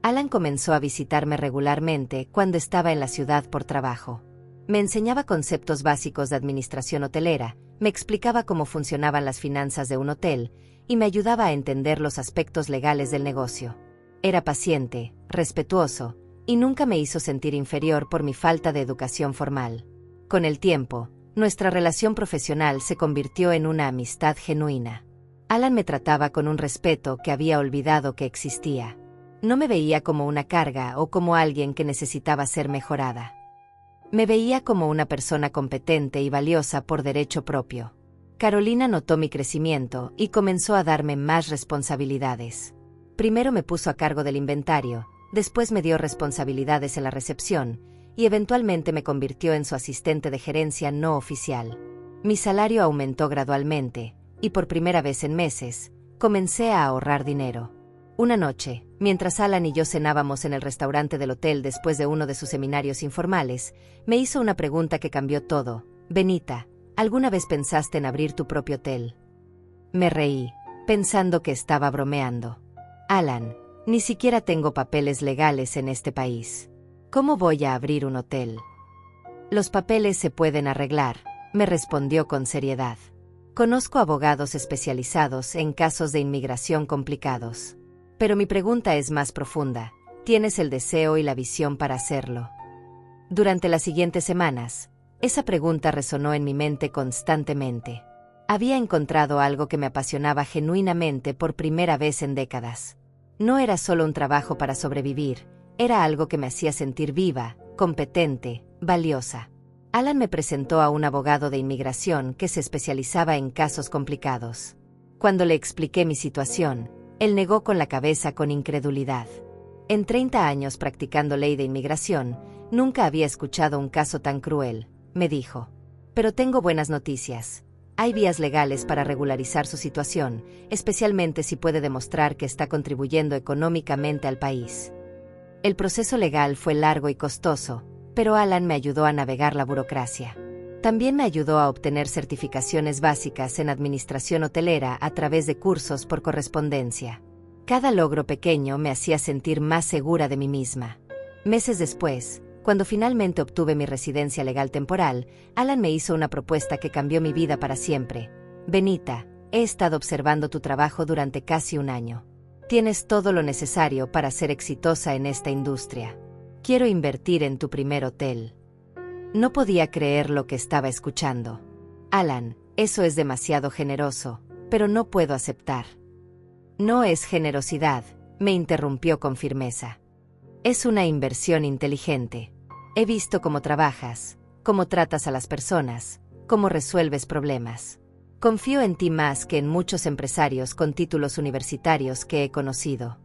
Alan comenzó a visitarme regularmente cuando estaba en la ciudad por trabajo. Me enseñaba conceptos básicos de administración hotelera, me explicaba cómo funcionaban las finanzas de un hotel y me ayudaba a entender los aspectos legales del negocio. Era paciente, respetuoso, y nunca me hizo sentir inferior por mi falta de educación formal. Con el tiempo, nuestra relación profesional se convirtió en una amistad genuina. Alan me trataba con un respeto que había olvidado que existía. No me veía como una carga o como alguien que necesitaba ser mejorada. Me veía como una persona competente y valiosa por derecho propio. Carolina notó mi crecimiento y comenzó a darme más responsabilidades. Primero me puso a cargo del inventario, después me dio responsabilidades en la recepción, y eventualmente me convirtió en su asistente de gerencia no oficial. Mi salario aumentó gradualmente, y por primera vez en meses, Comencé a ahorrar dinero. Una noche, mientras Alan y yo cenábamos en el restaurante del hotel después de uno de sus seminarios informales, me hizo una pregunta que cambió todo. Benita, ¿alguna vez pensaste en abrir tu propio hotel? Me reí, pensando que estaba bromeando. Alan, ni siquiera tengo papeles legales en este país. ¿Cómo voy a abrir un hotel? Los papeles se pueden arreglar, me respondió con seriedad. Conozco abogados especializados en casos de inmigración complicados. Pero mi pregunta es más profunda. ¿Tienes el deseo y la visión para hacerlo? Durante las siguientes semanas, esa pregunta resonó en mi mente constantemente. Había encontrado algo que me apasionaba genuinamente por primera vez en décadas. No era solo un trabajo para sobrevivir, era algo que me hacía sentir viva, competente, valiosa. Alan me presentó a un abogado de inmigración que se especializaba en casos complicados. Cuando le expliqué mi situación, él negó con la cabeza con incredulidad. En 30 años practicando ley de inmigración, nunca había escuchado un caso tan cruel, me dijo. Pero tengo buenas noticias. Hay vías legales para regularizar su situación, especialmente si puede demostrar que está contribuyendo económicamente al país. El proceso legal fue largo y costoso, pero Alan me ayudó a navegar la burocracia. También me ayudó a obtener certificaciones básicas en administración hotelera a través de cursos por correspondencia. Cada logro pequeño me hacía sentir más segura de mí misma. Meses después, cuando finalmente obtuve mi residencia legal temporal, Alan me hizo una propuesta que cambió mi vida para siempre. Benita, he estado observando tu trabajo durante casi un año. Tienes todo lo necesario para ser exitosa en esta industria. Quiero invertir en tu primer hotel. No podía creer lo que estaba escuchando. Alan, eso es demasiado generoso, pero no puedo aceptar. No es generosidad, me interrumpió con firmeza. Es una inversión inteligente. He visto cómo trabajas, cómo tratas a las personas, cómo resuelves problemas. Confío en ti más que en muchos empresarios con títulos universitarios que he conocido.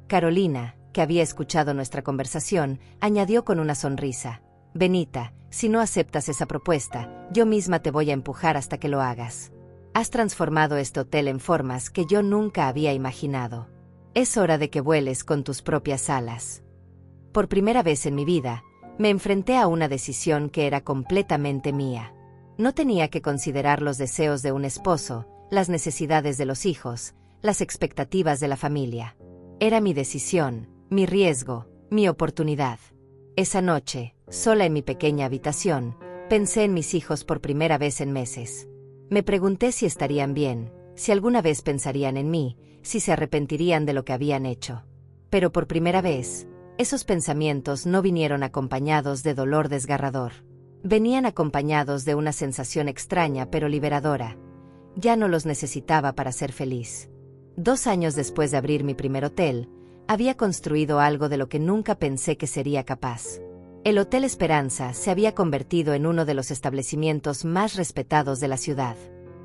Carolina, que había escuchado nuestra conversación, añadió con una sonrisa. Benita, si no aceptas esa propuesta, yo misma te voy a empujar hasta que lo hagas. Has transformado este hotel en formas que yo nunca había imaginado. Es hora de que vueles con tus propias alas. Por primera vez en mi vida, me enfrenté a una decisión que era completamente mía. No tenía que considerar los deseos de un esposo, las necesidades de los hijos, las expectativas de la familia. Era mi decisión, mi riesgo, mi oportunidad. Esa noche, sola en mi pequeña habitación, pensé en mis hijos por primera vez en meses. Me pregunté si estarían bien, si alguna vez pensarían en mí, si se arrepentirían de lo que habían hecho. Pero por primera vez, esos pensamientos no vinieron acompañados de dolor desgarrador. Venían acompañados de una sensación extraña pero liberadora. Ya no los necesitaba para ser feliz. 2 años después de abrir mi primer hotel, había construido algo de lo que nunca pensé que sería capaz. El Hotel Esperanza se había convertido en uno de los establecimientos más respetados de la ciudad.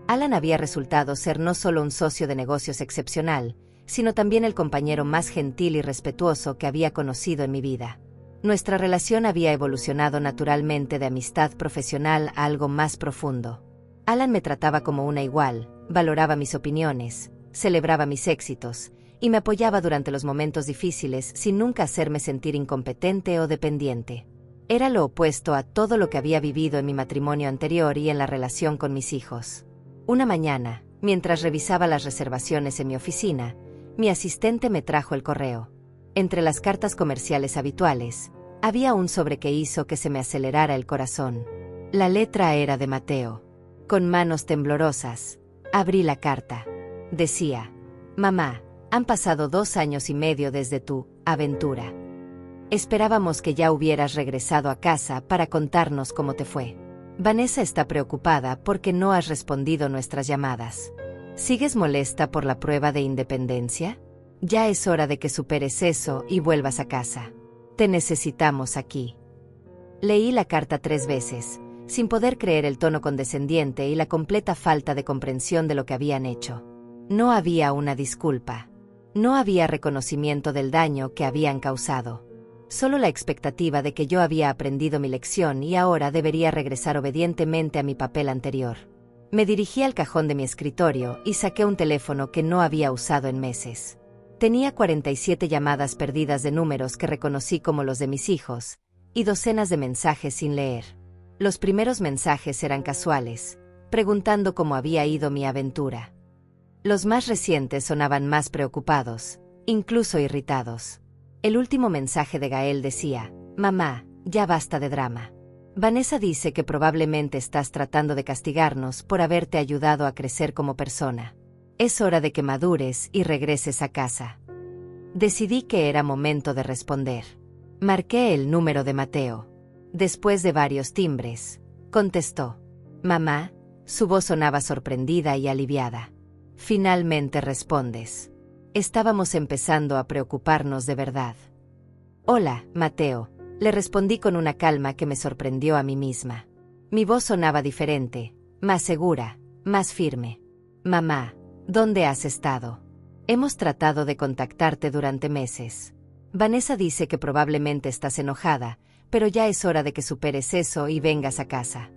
Alan había resultado ser no solo un socio de negocios excepcional, sino también el compañero más gentil y respetuoso que había conocido en mi vida. Nuestra relación había evolucionado naturalmente de amistad profesional a algo más profundo. Alan me trataba como una igual, valoraba mis opiniones, celebraba mis éxitos, y me apoyaba durante los momentos difíciles sin nunca hacerme sentir incompetente o dependiente. Era lo opuesto a todo lo que había vivido en mi matrimonio anterior y en la relación con mis hijos. Una mañana, mientras revisaba las reservaciones en mi oficina, mi asistente me trajo el correo. Entre las cartas comerciales habituales, había un sobre que hizo que se me acelerara el corazón. La letra era de Mateo. Con manos temblorosas, abrí la carta. Decía: Mamá, han pasado 2 años y medio desde tu aventura. Esperábamos que ya hubieras regresado a casa para contarnos cómo te fue. Vanessa está preocupada porque no has respondido nuestras llamadas. ¿Sigues molesta por la prueba de independencia? Ya es hora de que superes eso y vuelvas a casa. Te necesitamos aquí. Leí la carta 3 veces, sin poder creer el tono condescendiente y la completa falta de comprensión de lo que habían hecho. No había una disculpa. No había reconocimiento del daño que habían causado. Solo la expectativa de que yo había aprendido mi lección y ahora debería regresar obedientemente a mi papel anterior. Me dirigí al cajón de mi escritorio y saqué un teléfono que no había usado en meses. Tenía 47 llamadas perdidas de números que reconocí como los de mis hijos, y docenas de mensajes sin leer. Los primeros mensajes eran casuales, preguntando cómo había ido mi aventura. Los más recientes sonaban más preocupados, incluso irritados. El último mensaje de Gael decía: «Mamá, ya basta de drama. Vanessa dice que probablemente estás tratando de castigarnos por haberte ayudado a crecer como persona. Es hora de que madures y regreses a casa». Decidí que era momento de responder. Marqué el número de Mateo. Después de varios timbres, contestó. «Mamá». Su voz sonaba sorprendida y aliviada. «Finalmente respondes». Estábamos empezando a preocuparnos de verdad. «Hola, Mateo», le respondí con una calma que me sorprendió a mí misma. Mi voz sonaba diferente, más segura, más firme. «Mamá, ¿dónde has estado? Hemos tratado de contactarte durante meses. Vanessa dice que probablemente estás enojada, pero ya es hora de que superes eso y vengas a casa».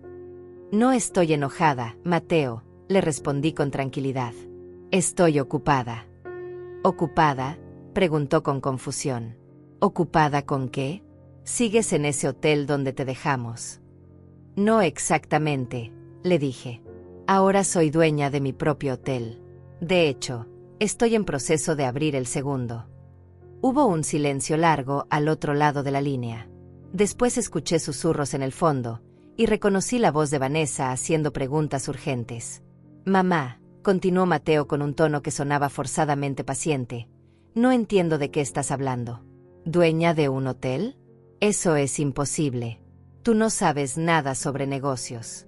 «No estoy enojada, Mateo», le respondí con tranquilidad. «Estoy ocupada». «¿Ocupada?», preguntó con confusión. «¿Ocupada con qué? ¿Sigues en ese hotel donde te dejamos?» «No exactamente», le dije. «Ahora soy dueña de mi propio hotel. De hecho, estoy en proceso de abrir el segundo». Hubo un silencio largo al otro lado de la línea. Después escuché susurros en el fondo, y reconocí la voz de Vanessa haciendo preguntas urgentes. «Mamá», continuó Mateo con un tono que sonaba forzadamente paciente, «no entiendo de qué estás hablando». «¿Dueña de un hotel? Eso es imposible. Tú no sabes nada sobre negocios».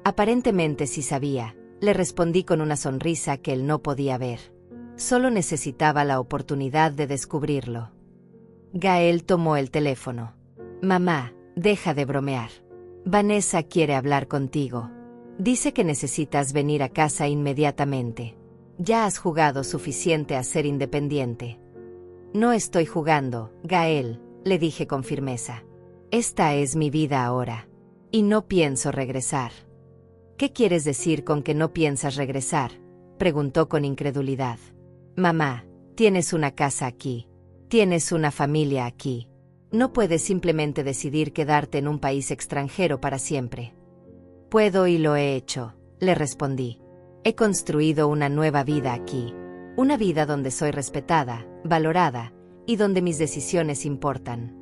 «Aparentemente sí sabía», le respondí con una sonrisa que él no podía ver. Solo necesitaba la oportunidad de descubrirlo. Gael tomó el teléfono. «Mamá, deja de bromear. Vanessa quiere hablar contigo. Dice que necesitas venir a casa inmediatamente. Ya has jugado suficiente a ser independiente». «No estoy jugando, Gael», le dije con firmeza. «Esta es mi vida ahora. Y no pienso regresar». «¿Qué quieres decir con que no piensas regresar?», preguntó con incredulidad. «Mamá, tienes una casa aquí. Tienes una familia aquí. No puedes simplemente decidir quedarte en un país extranjero para siempre». «Puedo y lo he hecho», le respondí. «He construido una nueva vida aquí. Una vida donde soy respetada, valorada, y donde mis decisiones importan».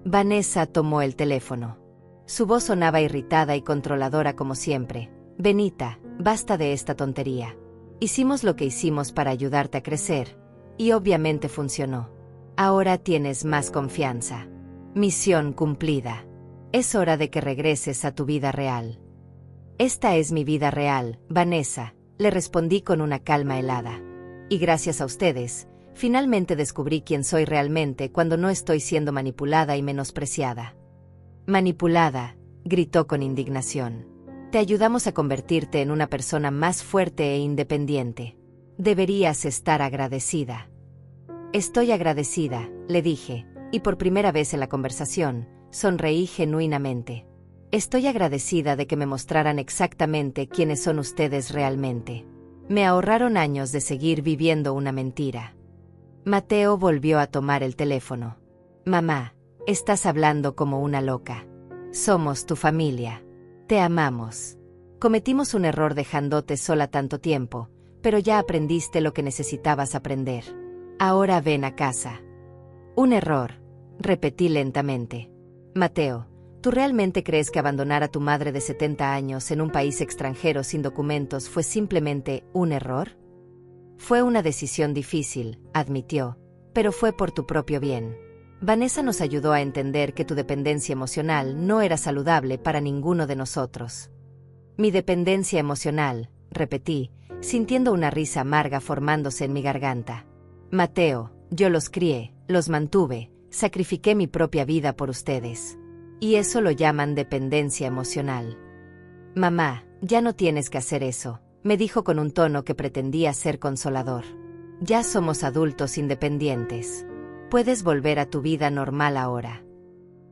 Vanessa tomó el teléfono. Su voz sonaba irritada y controladora como siempre. «Benita, basta de esta tontería. Hicimos lo que hicimos para ayudarte a crecer, y obviamente funcionó. Ahora tienes más confianza. Misión cumplida. Es hora de que regreses a tu vida real». «Esta es mi vida real, Vanessa», le respondí con una calma helada. «Y gracias a ustedes, finalmente descubrí quién soy realmente cuando no estoy siendo manipulada y menospreciada». «¿Manipulada?», gritó con indignación. «Te ayudamos a convertirte en una persona más fuerte e independiente. Deberías estar agradecida». «Estoy agradecida», le dije, y por primera vez en la conversación, sonreí genuinamente. «Estoy agradecida de que me mostraran exactamente quiénes son ustedes realmente. Me ahorraron años de seguir viviendo una mentira». Mateo volvió a tomar el teléfono. «Mamá, estás hablando como una loca. Somos tu familia. Te amamos. Cometimos un error dejándote sola tanto tiempo, pero ya aprendiste lo que necesitabas aprender. Ahora ven a casa». «Un error», repetí lentamente. «Mateo, ¿tú realmente crees que abandonar a tu madre de 70 años en un país extranjero sin documentos fue simplemente un error?» «Fue una decisión difícil», admitió, «pero fue por tu propio bien. Vanessa nos ayudó a entender que tu dependencia emocional no era saludable para ninguno de nosotros». «Mi dependencia emocional», repetí, sintiendo una risa amarga formándose en mi garganta. «Mateo, yo los crié, los mantuve, sacrifiqué mi propia vida por ustedes. Y eso lo llaman dependencia emocional». «Mamá, ya no tienes que hacer eso», me dijo con un tono que pretendía ser consolador. «Ya somos adultos independientes. Puedes volver a tu vida normal ahora».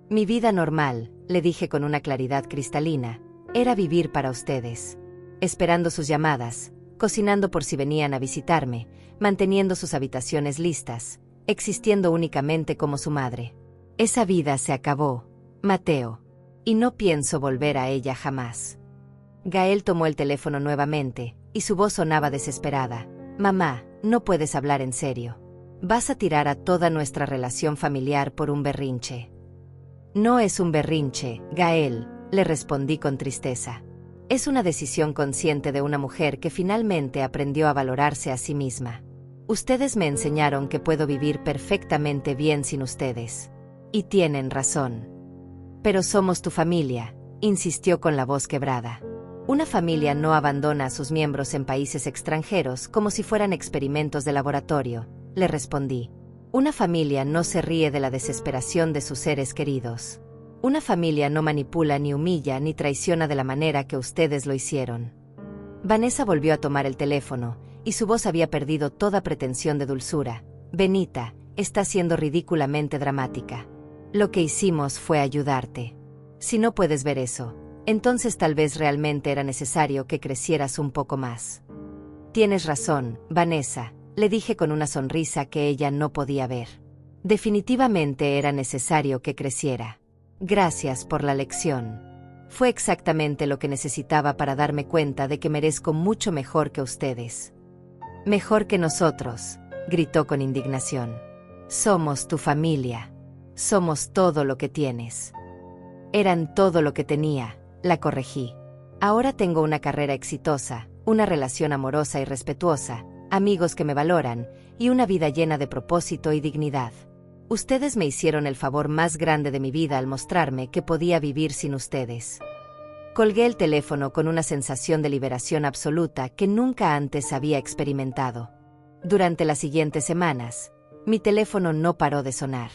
«Mi vida normal», le dije con una claridad cristalina, «era vivir para ustedes. esperando sus llamadas, cocinando por si venían a visitarme, manteniendo sus habitaciones listas, existiendo únicamente como su madre. Esa vida se acabó, Mateo, y no pienso volver a ella jamás. Gael tomó el teléfono nuevamente, y su voz sonaba desesperada. Mamá, no puedes hablar en serio. Vas a tirar a toda nuestra relación familiar por un berrinche. No es un berrinche, Gael, le respondí con tristeza. Es una decisión consciente de una mujer que finalmente aprendió a valorarse a sí misma. Ustedes me enseñaron que puedo vivir perfectamente bien sin ustedes. Y tienen razón. Pero somos tu familia, insistió con la voz quebrada. Una familia no abandona a sus miembros en países extranjeros como si fueran experimentos de laboratorio, le respondí. Una familia no se ríe de la desesperación de sus seres queridos. Una familia no manipula ni humilla ni traiciona de la manera que ustedes lo hicieron. Vanessa volvió a tomar el teléfono, y su voz había perdido toda pretensión de dulzura. Benita, está siendo ridículamente dramática. Lo que hicimos fue ayudarte. Si no puedes ver eso, entonces tal vez realmente era necesario que crecieras un poco más. Tienes razón, Vanessa, le dije con una sonrisa que ella no podía ver. Definitivamente era necesario que creciera. Gracias por la lección. Fue exactamente lo que necesitaba para darme cuenta de que merezco mucho mejor que ustedes. Mejor que nosotros, gritó con indignación. Somos tu familia. Somos todo lo que tienes. Eran todo lo que tenía, la corregí. Ahora tengo una carrera exitosa, una relación amorosa y respetuosa, amigos que me valoran, y una vida llena de propósito y dignidad. Ustedes me hicieron el favor más grande de mi vida al mostrarme que podía vivir sin ustedes. Colgué el teléfono con una sensación de liberación absoluta que nunca antes había experimentado. Durante las siguientes semanas, mi teléfono no paró de sonar.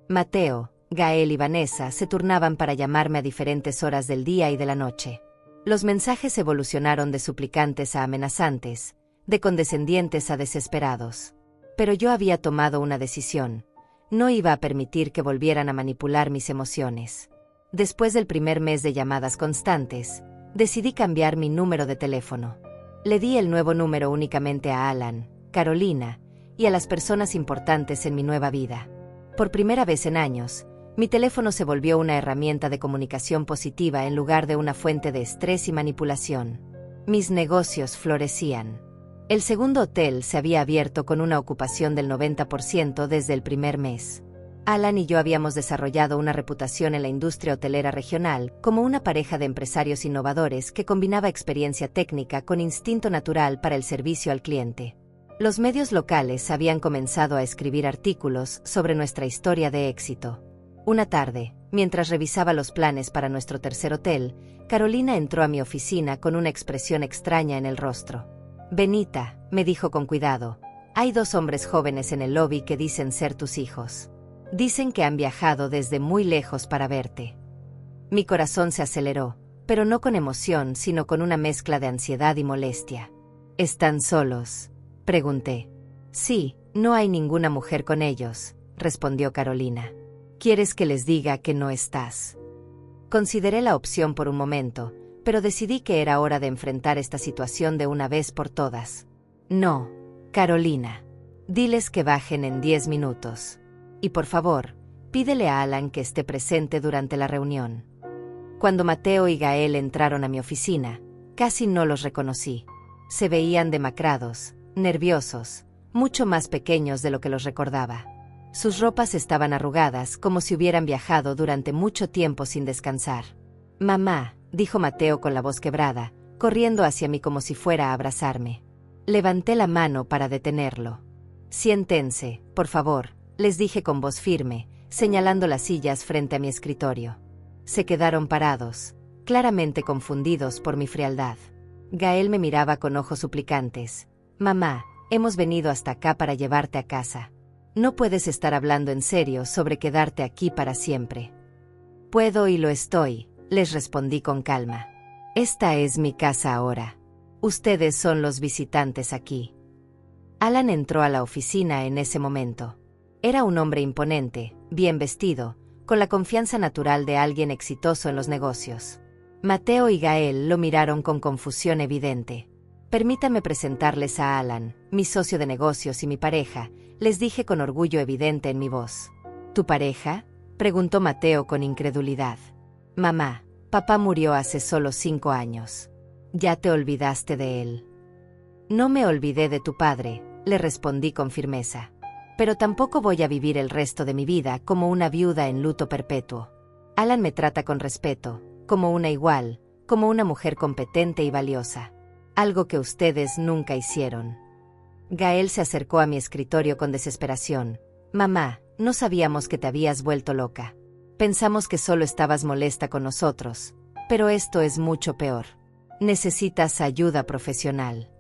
Mateo, Gael y Vanessa se turnaban para llamarme a diferentes horas del día y de la noche. Los mensajes evolucionaron de suplicantes a amenazantes, de condescendientes a desesperados. Pero yo había tomado una decisión. No iba a permitir que volvieran a manipular mis emociones. Después del primer mes de llamadas constantes, decidí cambiar mi número de teléfono. Le di el nuevo número únicamente a Alan, Carolina y a las personas importantes en mi nueva vida. Por primera vez en años, mi teléfono se volvió una herramienta de comunicación positiva en lugar de una fuente de estrés y manipulación. Mis negocios florecían. El segundo hotel se había abierto con una ocupación del 90% desde el primer mes. Alan y yo habíamos desarrollado una reputación en la industria hotelera regional como una pareja de empresarios innovadores que combinaba experiencia técnica con instinto natural para el servicio al cliente. Los medios locales habían comenzado a escribir artículos sobre nuestra historia de éxito. Una tarde, mientras revisaba los planes para nuestro tercer hotel, Carolina entró a mi oficina con una expresión extraña en el rostro. Benita, me dijo con cuidado, hay 2 hombres jóvenes en el lobby que dicen ser tus hijos. Dicen que han viajado desde muy lejos para verte. Mi corazón se aceleró, pero no con emoción, sino con una mezcla de ansiedad y molestia. ¿Están solos?, pregunté. Sí, no hay ninguna mujer con ellos, respondió Carolina. ¿Quieres que les diga que no estás? Consideré la opción por un momento, pero decidí que era hora de enfrentar esta situación de una vez por todas. No, Carolina. Diles que bajen en 10 minutos. Y por favor, pídele a Alan que esté presente durante la reunión. Cuando Mateo y Gael entraron a mi oficina, casi no los reconocí. Se veían demacrados, nerviosos, mucho más pequeños de lo que los recordaba. Sus ropas estaban arrugadas como si hubieran viajado durante mucho tiempo sin descansar. Mamá, dijo Mateo con la voz quebrada, corriendo hacia mí como si fuera a abrazarme. Levanté la mano para detenerlo. Siéntense, por favor, les dije con voz firme, señalando las sillas frente a mi escritorio. Se quedaron parados, claramente confundidos por mi frialdad. Gael me miraba con ojos suplicantes. Mamá, hemos venido hasta acá para llevarte a casa. No puedes estar hablando en serio sobre quedarte aquí para siempre. Puedo y lo estoy, les respondí con calma. Esta es mi casa ahora. Ustedes son los visitantes aquí. Alan entró a la oficina en ese momento. Era un hombre imponente, bien vestido, con la confianza natural de alguien exitoso en los negocios. Mateo y Gael lo miraron con confusión evidente. Permítame presentarles a Alan, mi socio de negocios y mi pareja, les dije con orgullo evidente en mi voz. ¿Tu pareja?, preguntó Mateo con incredulidad. Mamá, papá murió hace solo 5 años. ¿Ya te olvidaste de él? No me olvidé de tu padre, le respondí con firmeza. Pero tampoco voy a vivir el resto de mi vida como una viuda en luto perpetuo. Alan me trata con respeto, como una igual, como una mujer competente y valiosa. Algo que ustedes nunca hicieron. Gael se acercó a mi escritorio con desesperación. Mamá, no sabíamos que te habías vuelto loca. Pensamos que solo estabas molesta con nosotros. Pero esto es mucho peor. Necesitas ayuda profesional.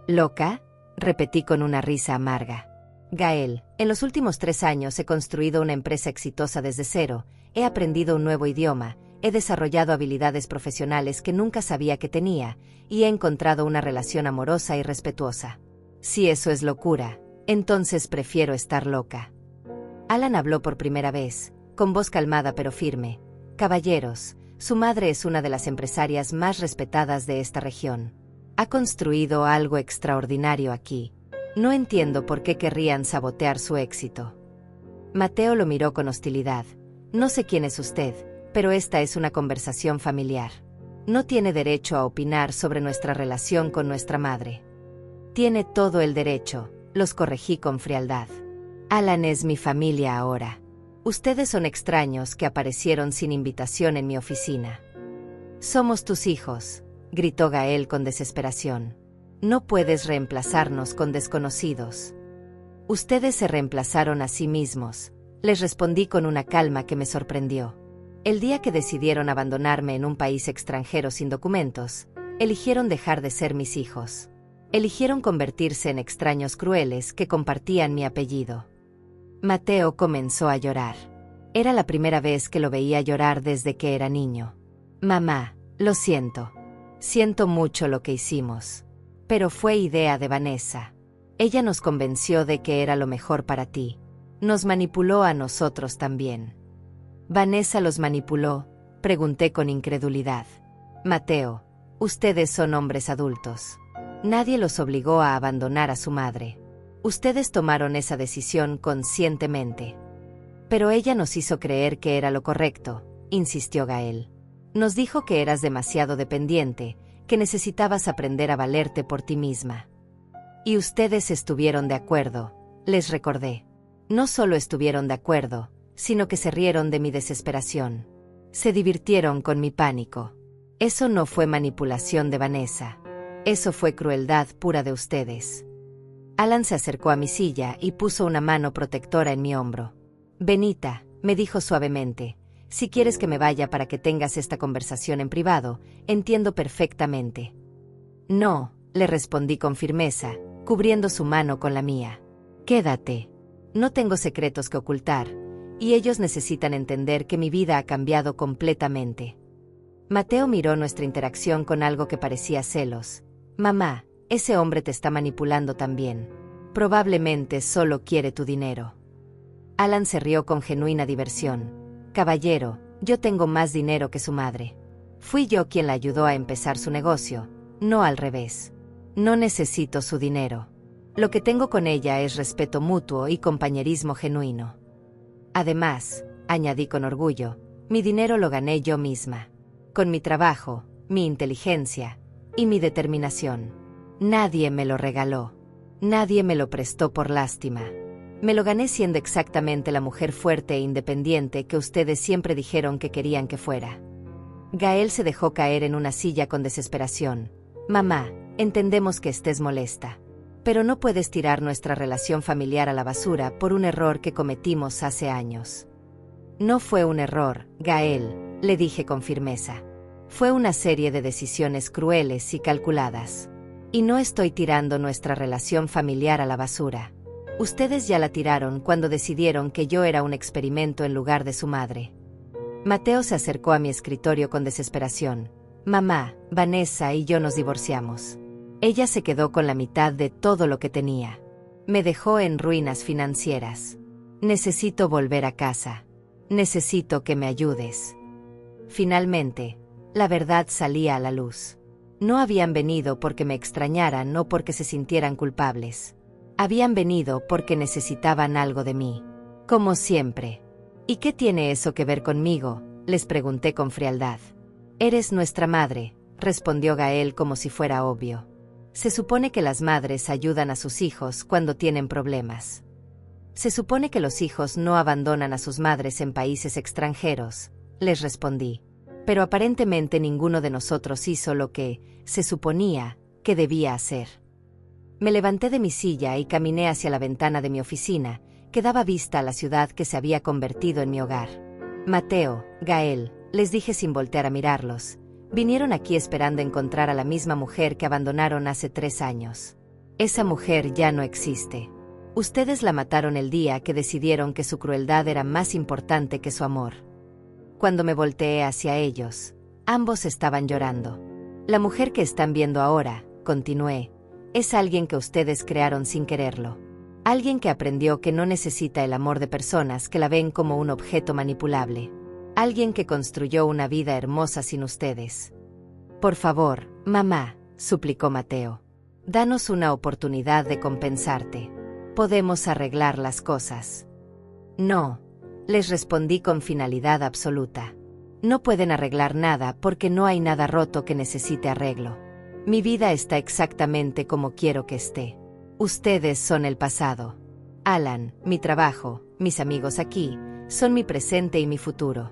¿Loca?, repetí con una risa amarga. Gael, en los últimos 3 años he construido una empresa exitosa desde cero, he aprendido un nuevo idioma, he desarrollado habilidades profesionales que nunca sabía que tenía, y he encontrado una relación amorosa y respetuosa. Si eso es locura, entonces prefiero estar loca. Alan habló por primera vez, con voz calmada pero firme. Caballeros, su madre es una de las empresarias más respetadas de esta región. Ha construido algo extraordinario aquí. No entiendo por qué querrían sabotear su éxito. Mateo lo miró con hostilidad. No sé quién es usted, pero esta es una conversación familiar. No tiene derecho a opinar sobre nuestra relación con nuestra madre. Tiene todo el derecho, los corregí con frialdad. Alan es mi familia ahora. Ustedes son extraños que aparecieron sin invitación en mi oficina. Somos tus hijos, gritó Gael con desesperación. No puedes reemplazarnos con desconocidos. Ustedes se reemplazaron a sí mismos, les respondí con una calma que me sorprendió. El día que decidieron abandonarme en un país extranjero sin documentos, eligieron dejar de ser mis hijos. Eligieron convertirse en extraños crueles que compartían mi apellido. Mateo comenzó a llorar. Era la primera vez que lo veía llorar desde que era niño. Mamá, lo siento. Siento mucho lo que hicimos. Pero fue idea de Vanessa. Ella nos convenció de que era lo mejor para ti. Nos manipuló a nosotros también. ¿Vanessa los manipuló?, pregunté con incredulidad. Mateo, ustedes son hombres adultos. Nadie los obligó a abandonar a su madre. Ustedes tomaron esa decisión conscientemente. Pero ella nos hizo creer que era lo correcto, insistió Gael. Nos dijo que eras demasiado dependiente, que necesitabas aprender a valerte por ti misma. Y ustedes estuvieron de acuerdo, les recordé. No solo estuvieron de acuerdo, sino que se rieron de mi desesperación. Se divirtieron con mi pánico. Eso no fue manipulación de Vanessa. Eso fue crueldad pura de ustedes. Alan se acercó a mi silla y puso una mano protectora en mi hombro. Benita, me dijo suavemente, si quieres que me vaya para que tengas esta conversación en privado, entiendo perfectamente. No, le respondí con firmeza, cubriendo su mano con la mía. Quédate. No tengo secretos que ocultar, y ellos necesitan entender que mi vida ha cambiado completamente. Mateo miró nuestra interacción con algo que parecía celos. Mamá, ese hombre te está manipulando también. Probablemente solo quiere tu dinero. Alan se rió con genuina diversión. Caballero, yo tengo más dinero que su madre. Fui yo quien la ayudó a empezar su negocio, no al revés. No necesito su dinero. Lo que tengo con ella es respeto mutuo y compañerismo genuino. Además, añadí con orgullo, mi dinero lo gané yo misma. Con mi trabajo, mi inteligencia y mi determinación. Nadie me lo regaló. Nadie me lo prestó por lástima. Me lo gané siendo exactamente la mujer fuerte e independiente que ustedes siempre dijeron que querían que fuera. Gael se dejó caer en una silla con desesperación. Mamá, entendemos que estés molesta. Pero no puedes tirar nuestra relación familiar a la basura por un error que cometimos hace años. No fue un error, Gael, le dije con firmeza. Fue una serie de decisiones crueles y calculadas. Y no estoy tirando nuestra relación familiar a la basura. Ustedes ya la tiraron cuando decidieron que yo era un experimento en lugar de su madre. Mateo se acercó a mi escritorio con desesperación. Mamá, Vanessa y yo nos divorciamos. Ella se quedó con la mitad de todo lo que tenía. Me dejó en ruinas financieras. Necesito volver a casa. Necesito que me ayudes. Finalmente, La verdad salía a la luz. No habían venido porque me extrañaran o porque se sintieran culpables. Habían venido porque necesitaban algo de mí. Como siempre. ¿Y qué tiene eso que ver conmigo?, les pregunté con frialdad. Eres nuestra madre, respondió Gael como si fuera obvio. Se supone que las madres ayudan a sus hijos cuando tienen problemas. Se supone que los hijos no abandonan a sus madres en países extranjeros, les respondí. Pero aparentemente ninguno de nosotros hizo lo que se suponía que debía hacer. Me levanté de mi silla y caminé hacia la ventana de mi oficina, que daba vista a la ciudad que se había convertido en mi hogar. Mateo, Gael, les dije sin voltear a mirarlos, vinieron aquí esperando encontrar a la misma mujer que abandonaron hace 3 años. Esa mujer ya no existe. Ustedes la mataron el día que decidieron que su crueldad era más importante que su amor. Cuando me volteé hacia ellos, ambos estaban llorando. La mujer que están viendo ahora, continué, es alguien que ustedes crearon sin quererlo. Alguien que aprendió que no necesita el amor de personas que la ven como un objeto manipulable. Alguien que construyó una vida hermosa sin ustedes. Por favor, mamá, suplicó Mateo. Danos una oportunidad de compensarte. Podemos arreglar las cosas. No, les respondí con finalidad absoluta. No pueden arreglar nada porque no hay nada roto que necesite arreglo. Mi vida está exactamente como quiero que esté. Ustedes son el pasado. Alan, mi trabajo, mis amigos aquí, son mi presente y mi futuro.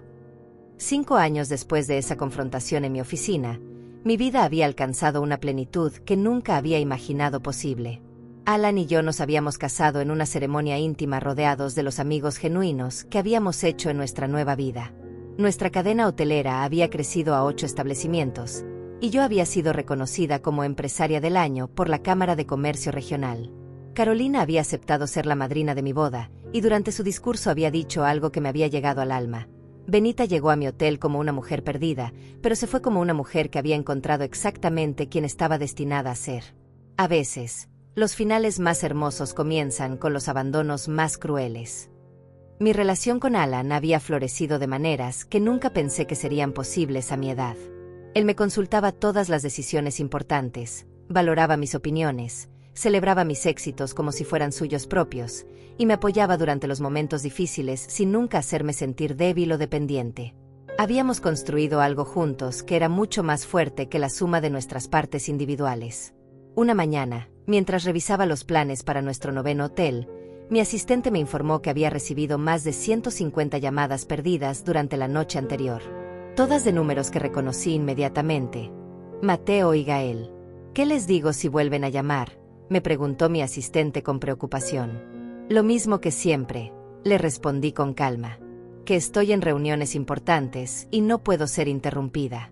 5 años después de esa confrontación en mi oficina, mi vida había alcanzado una plenitud que nunca había imaginado posible. Alan y yo nos habíamos casado en una ceremonia íntima rodeados de los amigos genuinos que habíamos hecho en nuestra nueva vida. Nuestra cadena hotelera había crecido a 8 establecimientos, y yo había sido reconocida como empresaria del año por la Cámara de Comercio Regional. Carolina había aceptado ser la madrina de mi boda, y durante su discurso había dicho algo que me había llegado al alma. Benita llegó a mi hotel como una mujer perdida, pero se fue como una mujer que había encontrado exactamente quien estaba destinada a ser. A veces, los finales más hermosos comienzan con los abandonos más crueles. Mi relación con Alan había florecido de maneras que nunca pensé que serían posibles a mi edad. Él me consultaba todas las decisiones importantes, valoraba mis opiniones, celebraba mis éxitos como si fueran suyos propios, y me apoyaba durante los momentos difíciles sin nunca hacerme sentir débil o dependiente. Habíamos construido algo juntos que era mucho más fuerte que la suma de nuestras partes individuales. Una mañana, mientras revisaba los planes para nuestro 9º hotel, mi asistente me informó que había recibido más de 150 llamadas perdidas durante la noche anterior. Todas de números que reconocí inmediatamente. Mateo y Gael. ¿Qué les digo si vuelven a llamar?, me preguntó mi asistente con preocupación. Lo mismo que siempre, le respondí con calma. Que estoy en reuniones importantes y no puedo ser interrumpida.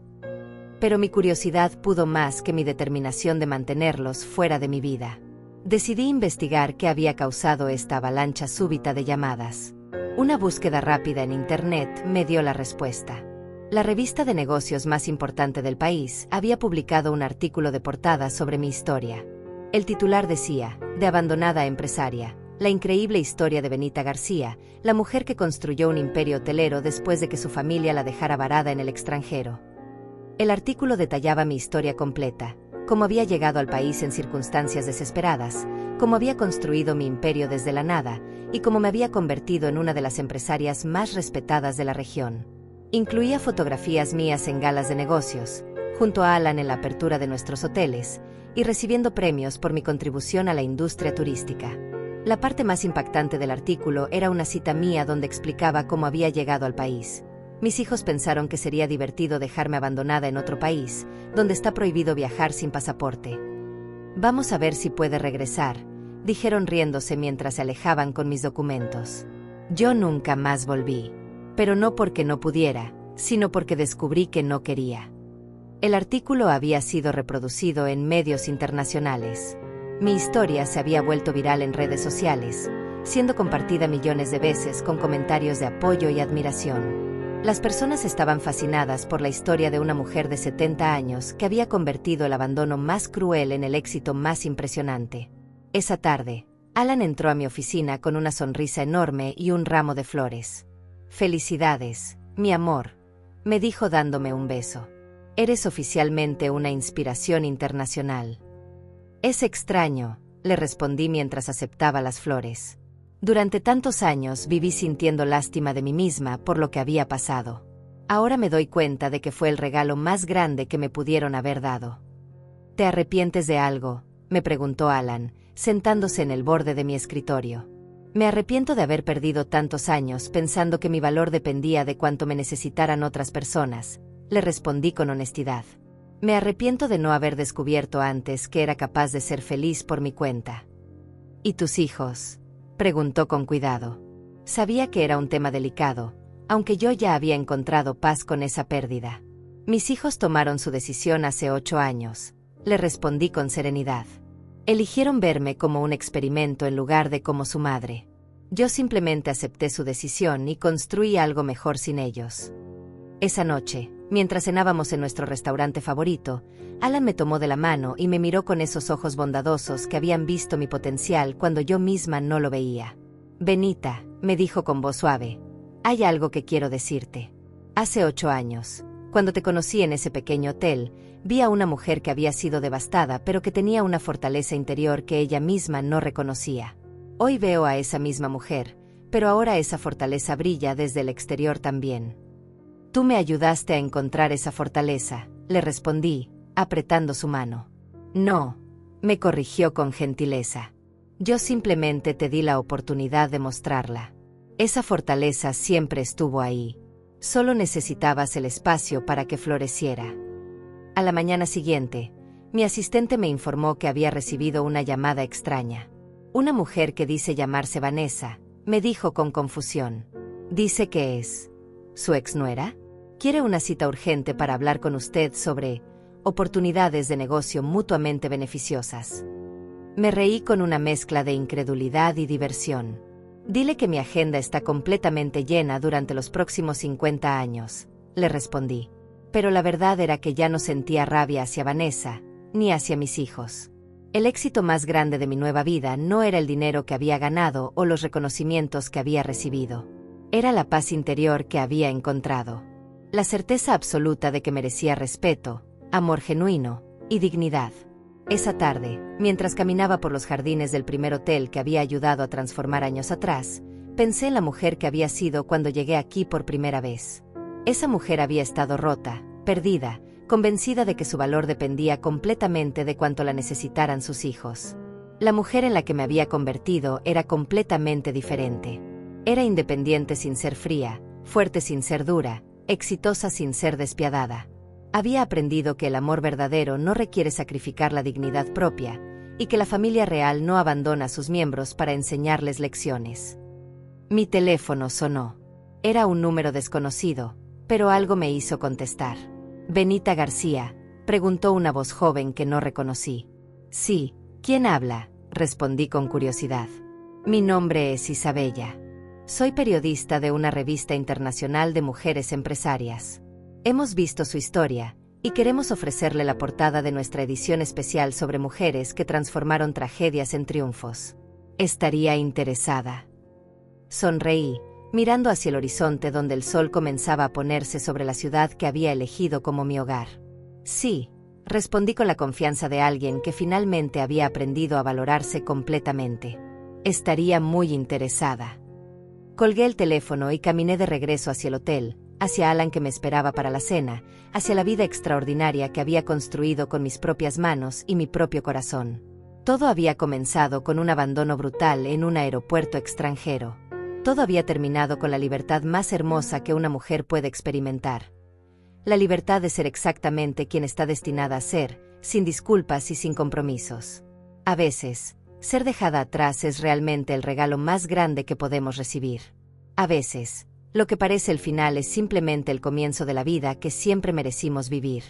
Pero mi curiosidad pudo más que mi determinación de mantenerlos fuera de mi vida. Decidí investigar qué había causado esta avalancha súbita de llamadas. Una búsqueda rápida en Internet me dio la respuesta. La revista de negocios más importante del país había publicado un artículo de portada sobre mi historia. El titular decía, de abandonada a empresaria, la increíble historia de Benita García, la mujer que construyó un imperio hotelero después de que su familia la dejara varada en el extranjero. El artículo detallaba mi historia completa, cómo había llegado al país en circunstancias desesperadas, cómo había construido mi imperio desde la nada, y cómo me había convertido en una de las empresarias más respetadas de la región. Incluía fotografías mías en galas de negocios, junto a Alan en la apertura de nuestros hoteles, y recibiendo premios por mi contribución a la industria turística. La parte más impactante del artículo era una cita mía donde explicaba cómo había llegado al país. Mis hijos pensaron que sería divertido dejarme abandonada en otro país, donde está prohibido viajar sin pasaporte. Vamos a ver si puede regresar, dijeron riéndose mientras se alejaban con mis documentos. Yo nunca más volví. Pero no porque no pudiera, sino porque descubrí que no quería. El artículo había sido reproducido en medios internacionales. Mi historia se había vuelto viral en redes sociales, siendo compartida millones de veces con comentarios de apoyo y admiración. Las personas estaban fascinadas por la historia de una mujer de 70 años que había convertido el abandono más cruel en el éxito más impresionante. Esa tarde, Alan entró a mi oficina con una sonrisa enorme y un ramo de flores. «Felicidades, mi amor», me dijo dándome un beso. Eres oficialmente una inspiración internacional. Es extraño, le respondí mientras aceptaba las flores. Durante tantos años viví sintiendo lástima de mí misma por lo que había pasado. Ahora me doy cuenta de que fue el regalo más grande que me pudieron haber dado. ¿Te arrepientes de algo?, me preguntó Alan, sentándose en el borde de mi escritorio. Me arrepiento de haber perdido tantos años pensando que mi valor dependía de cuánto me necesitaran otras personas, le respondí con honestidad. Me arrepiento de no haber descubierto antes que era capaz de ser feliz por mi cuenta. ¿Y tus hijos?, preguntó con cuidado. Sabía que era un tema delicado, aunque yo ya había encontrado paz con esa pérdida. Mis hijos tomaron su decisión hace 8 años, le respondí con serenidad. Eligieron verme como un experimento en lugar de como su madre. Yo simplemente acepté su decisión y construí algo mejor sin ellos. Esa noche, mientras cenábamos en nuestro restaurante favorito, Alan me tomó de la mano y me miró con esos ojos bondadosos que habían visto mi potencial cuando yo misma no lo veía. Benita, me dijo con voz suave, hay algo que quiero decirte. Hace 8 años, cuando te conocí en ese pequeño hotel, vi a una mujer que había sido devastada pero que tenía una fortaleza interior que ella misma no reconocía. Hoy veo a esa misma mujer, pero ahora esa fortaleza brilla desde el exterior también. Tú me ayudaste a encontrar esa fortaleza, le respondí, apretando su mano. No, me corrigió con gentileza. Yo simplemente te di la oportunidad de mostrarla. Esa fortaleza siempre estuvo ahí. Solo necesitabas el espacio para que floreciera. A la mañana siguiente, mi asistente me informó que había recibido una llamada extraña. Una mujer que dice llamarse Vanessa, me dijo con confusión. Dice que es ¿su exnuera? Quiere una cita urgente para hablar con usted sobre oportunidades de negocio mutuamente beneficiosas. Me reí con una mezcla de incredulidad y diversión. Dile que mi agenda está completamente llena durante los próximos 50 años, le respondí. Pero la verdad era que ya no sentía rabia hacia Vanessa, ni hacia mis hijos. El éxito más grande de mi nueva vida no era el dinero que había ganado o los reconocimientos que había recibido. Era la paz interior que había encontrado. La certeza absoluta de que merecía respeto, amor genuino y dignidad. Esa tarde, mientras caminaba por los jardines del primer hotel que había ayudado a transformar años atrás, pensé en la mujer que había sido cuando llegué aquí por primera vez. Esa mujer había estado rota, perdida, convencida de que su valor dependía completamente de cuánto la necesitaran sus hijos. La mujer en la que me había convertido era completamente diferente. Era independiente sin ser fría, fuerte sin ser dura, exitosa sin ser despiadada. Había aprendido que el amor verdadero no requiere sacrificar la dignidad propia, y que la familia real no abandona a sus miembros para enseñarles lecciones. Mi teléfono sonó. Era un número desconocido, pero algo me hizo contestar. Benita García, preguntó una voz joven que no reconocí. Sí, ¿quién habla?, respondí con curiosidad. Mi nombre es Isabella. Soy periodista de una revista internacional de mujeres empresarias. Hemos visto su historia, y queremos ofrecerle la portada de nuestra edición especial sobre mujeres que transformaron tragedias en triunfos. ¿Estaría interesada? Sonreí, mirando hacia el horizonte donde el sol comenzaba a ponerse sobre la ciudad que había elegido como mi hogar. Sí, respondí con la confianza de alguien que finalmente había aprendido a valorarse completamente. Estaría muy interesada. Colgué el teléfono y caminé de regreso hacia el hotel, hacia Alan que me esperaba para la cena, hacia la vida extraordinaria que había construido con mis propias manos y mi propio corazón. Todo había comenzado con un abandono brutal en un aeropuerto extranjero. Todo había terminado con la libertad más hermosa que una mujer puede experimentar. La libertad de ser exactamente quien está destinada a ser, sin disculpas y sin compromisos. A veces, ser dejada atrás es realmente el regalo más grande que podemos recibir. A veces, lo que parece el final es simplemente el comienzo de la vida que siempre merecimos vivir.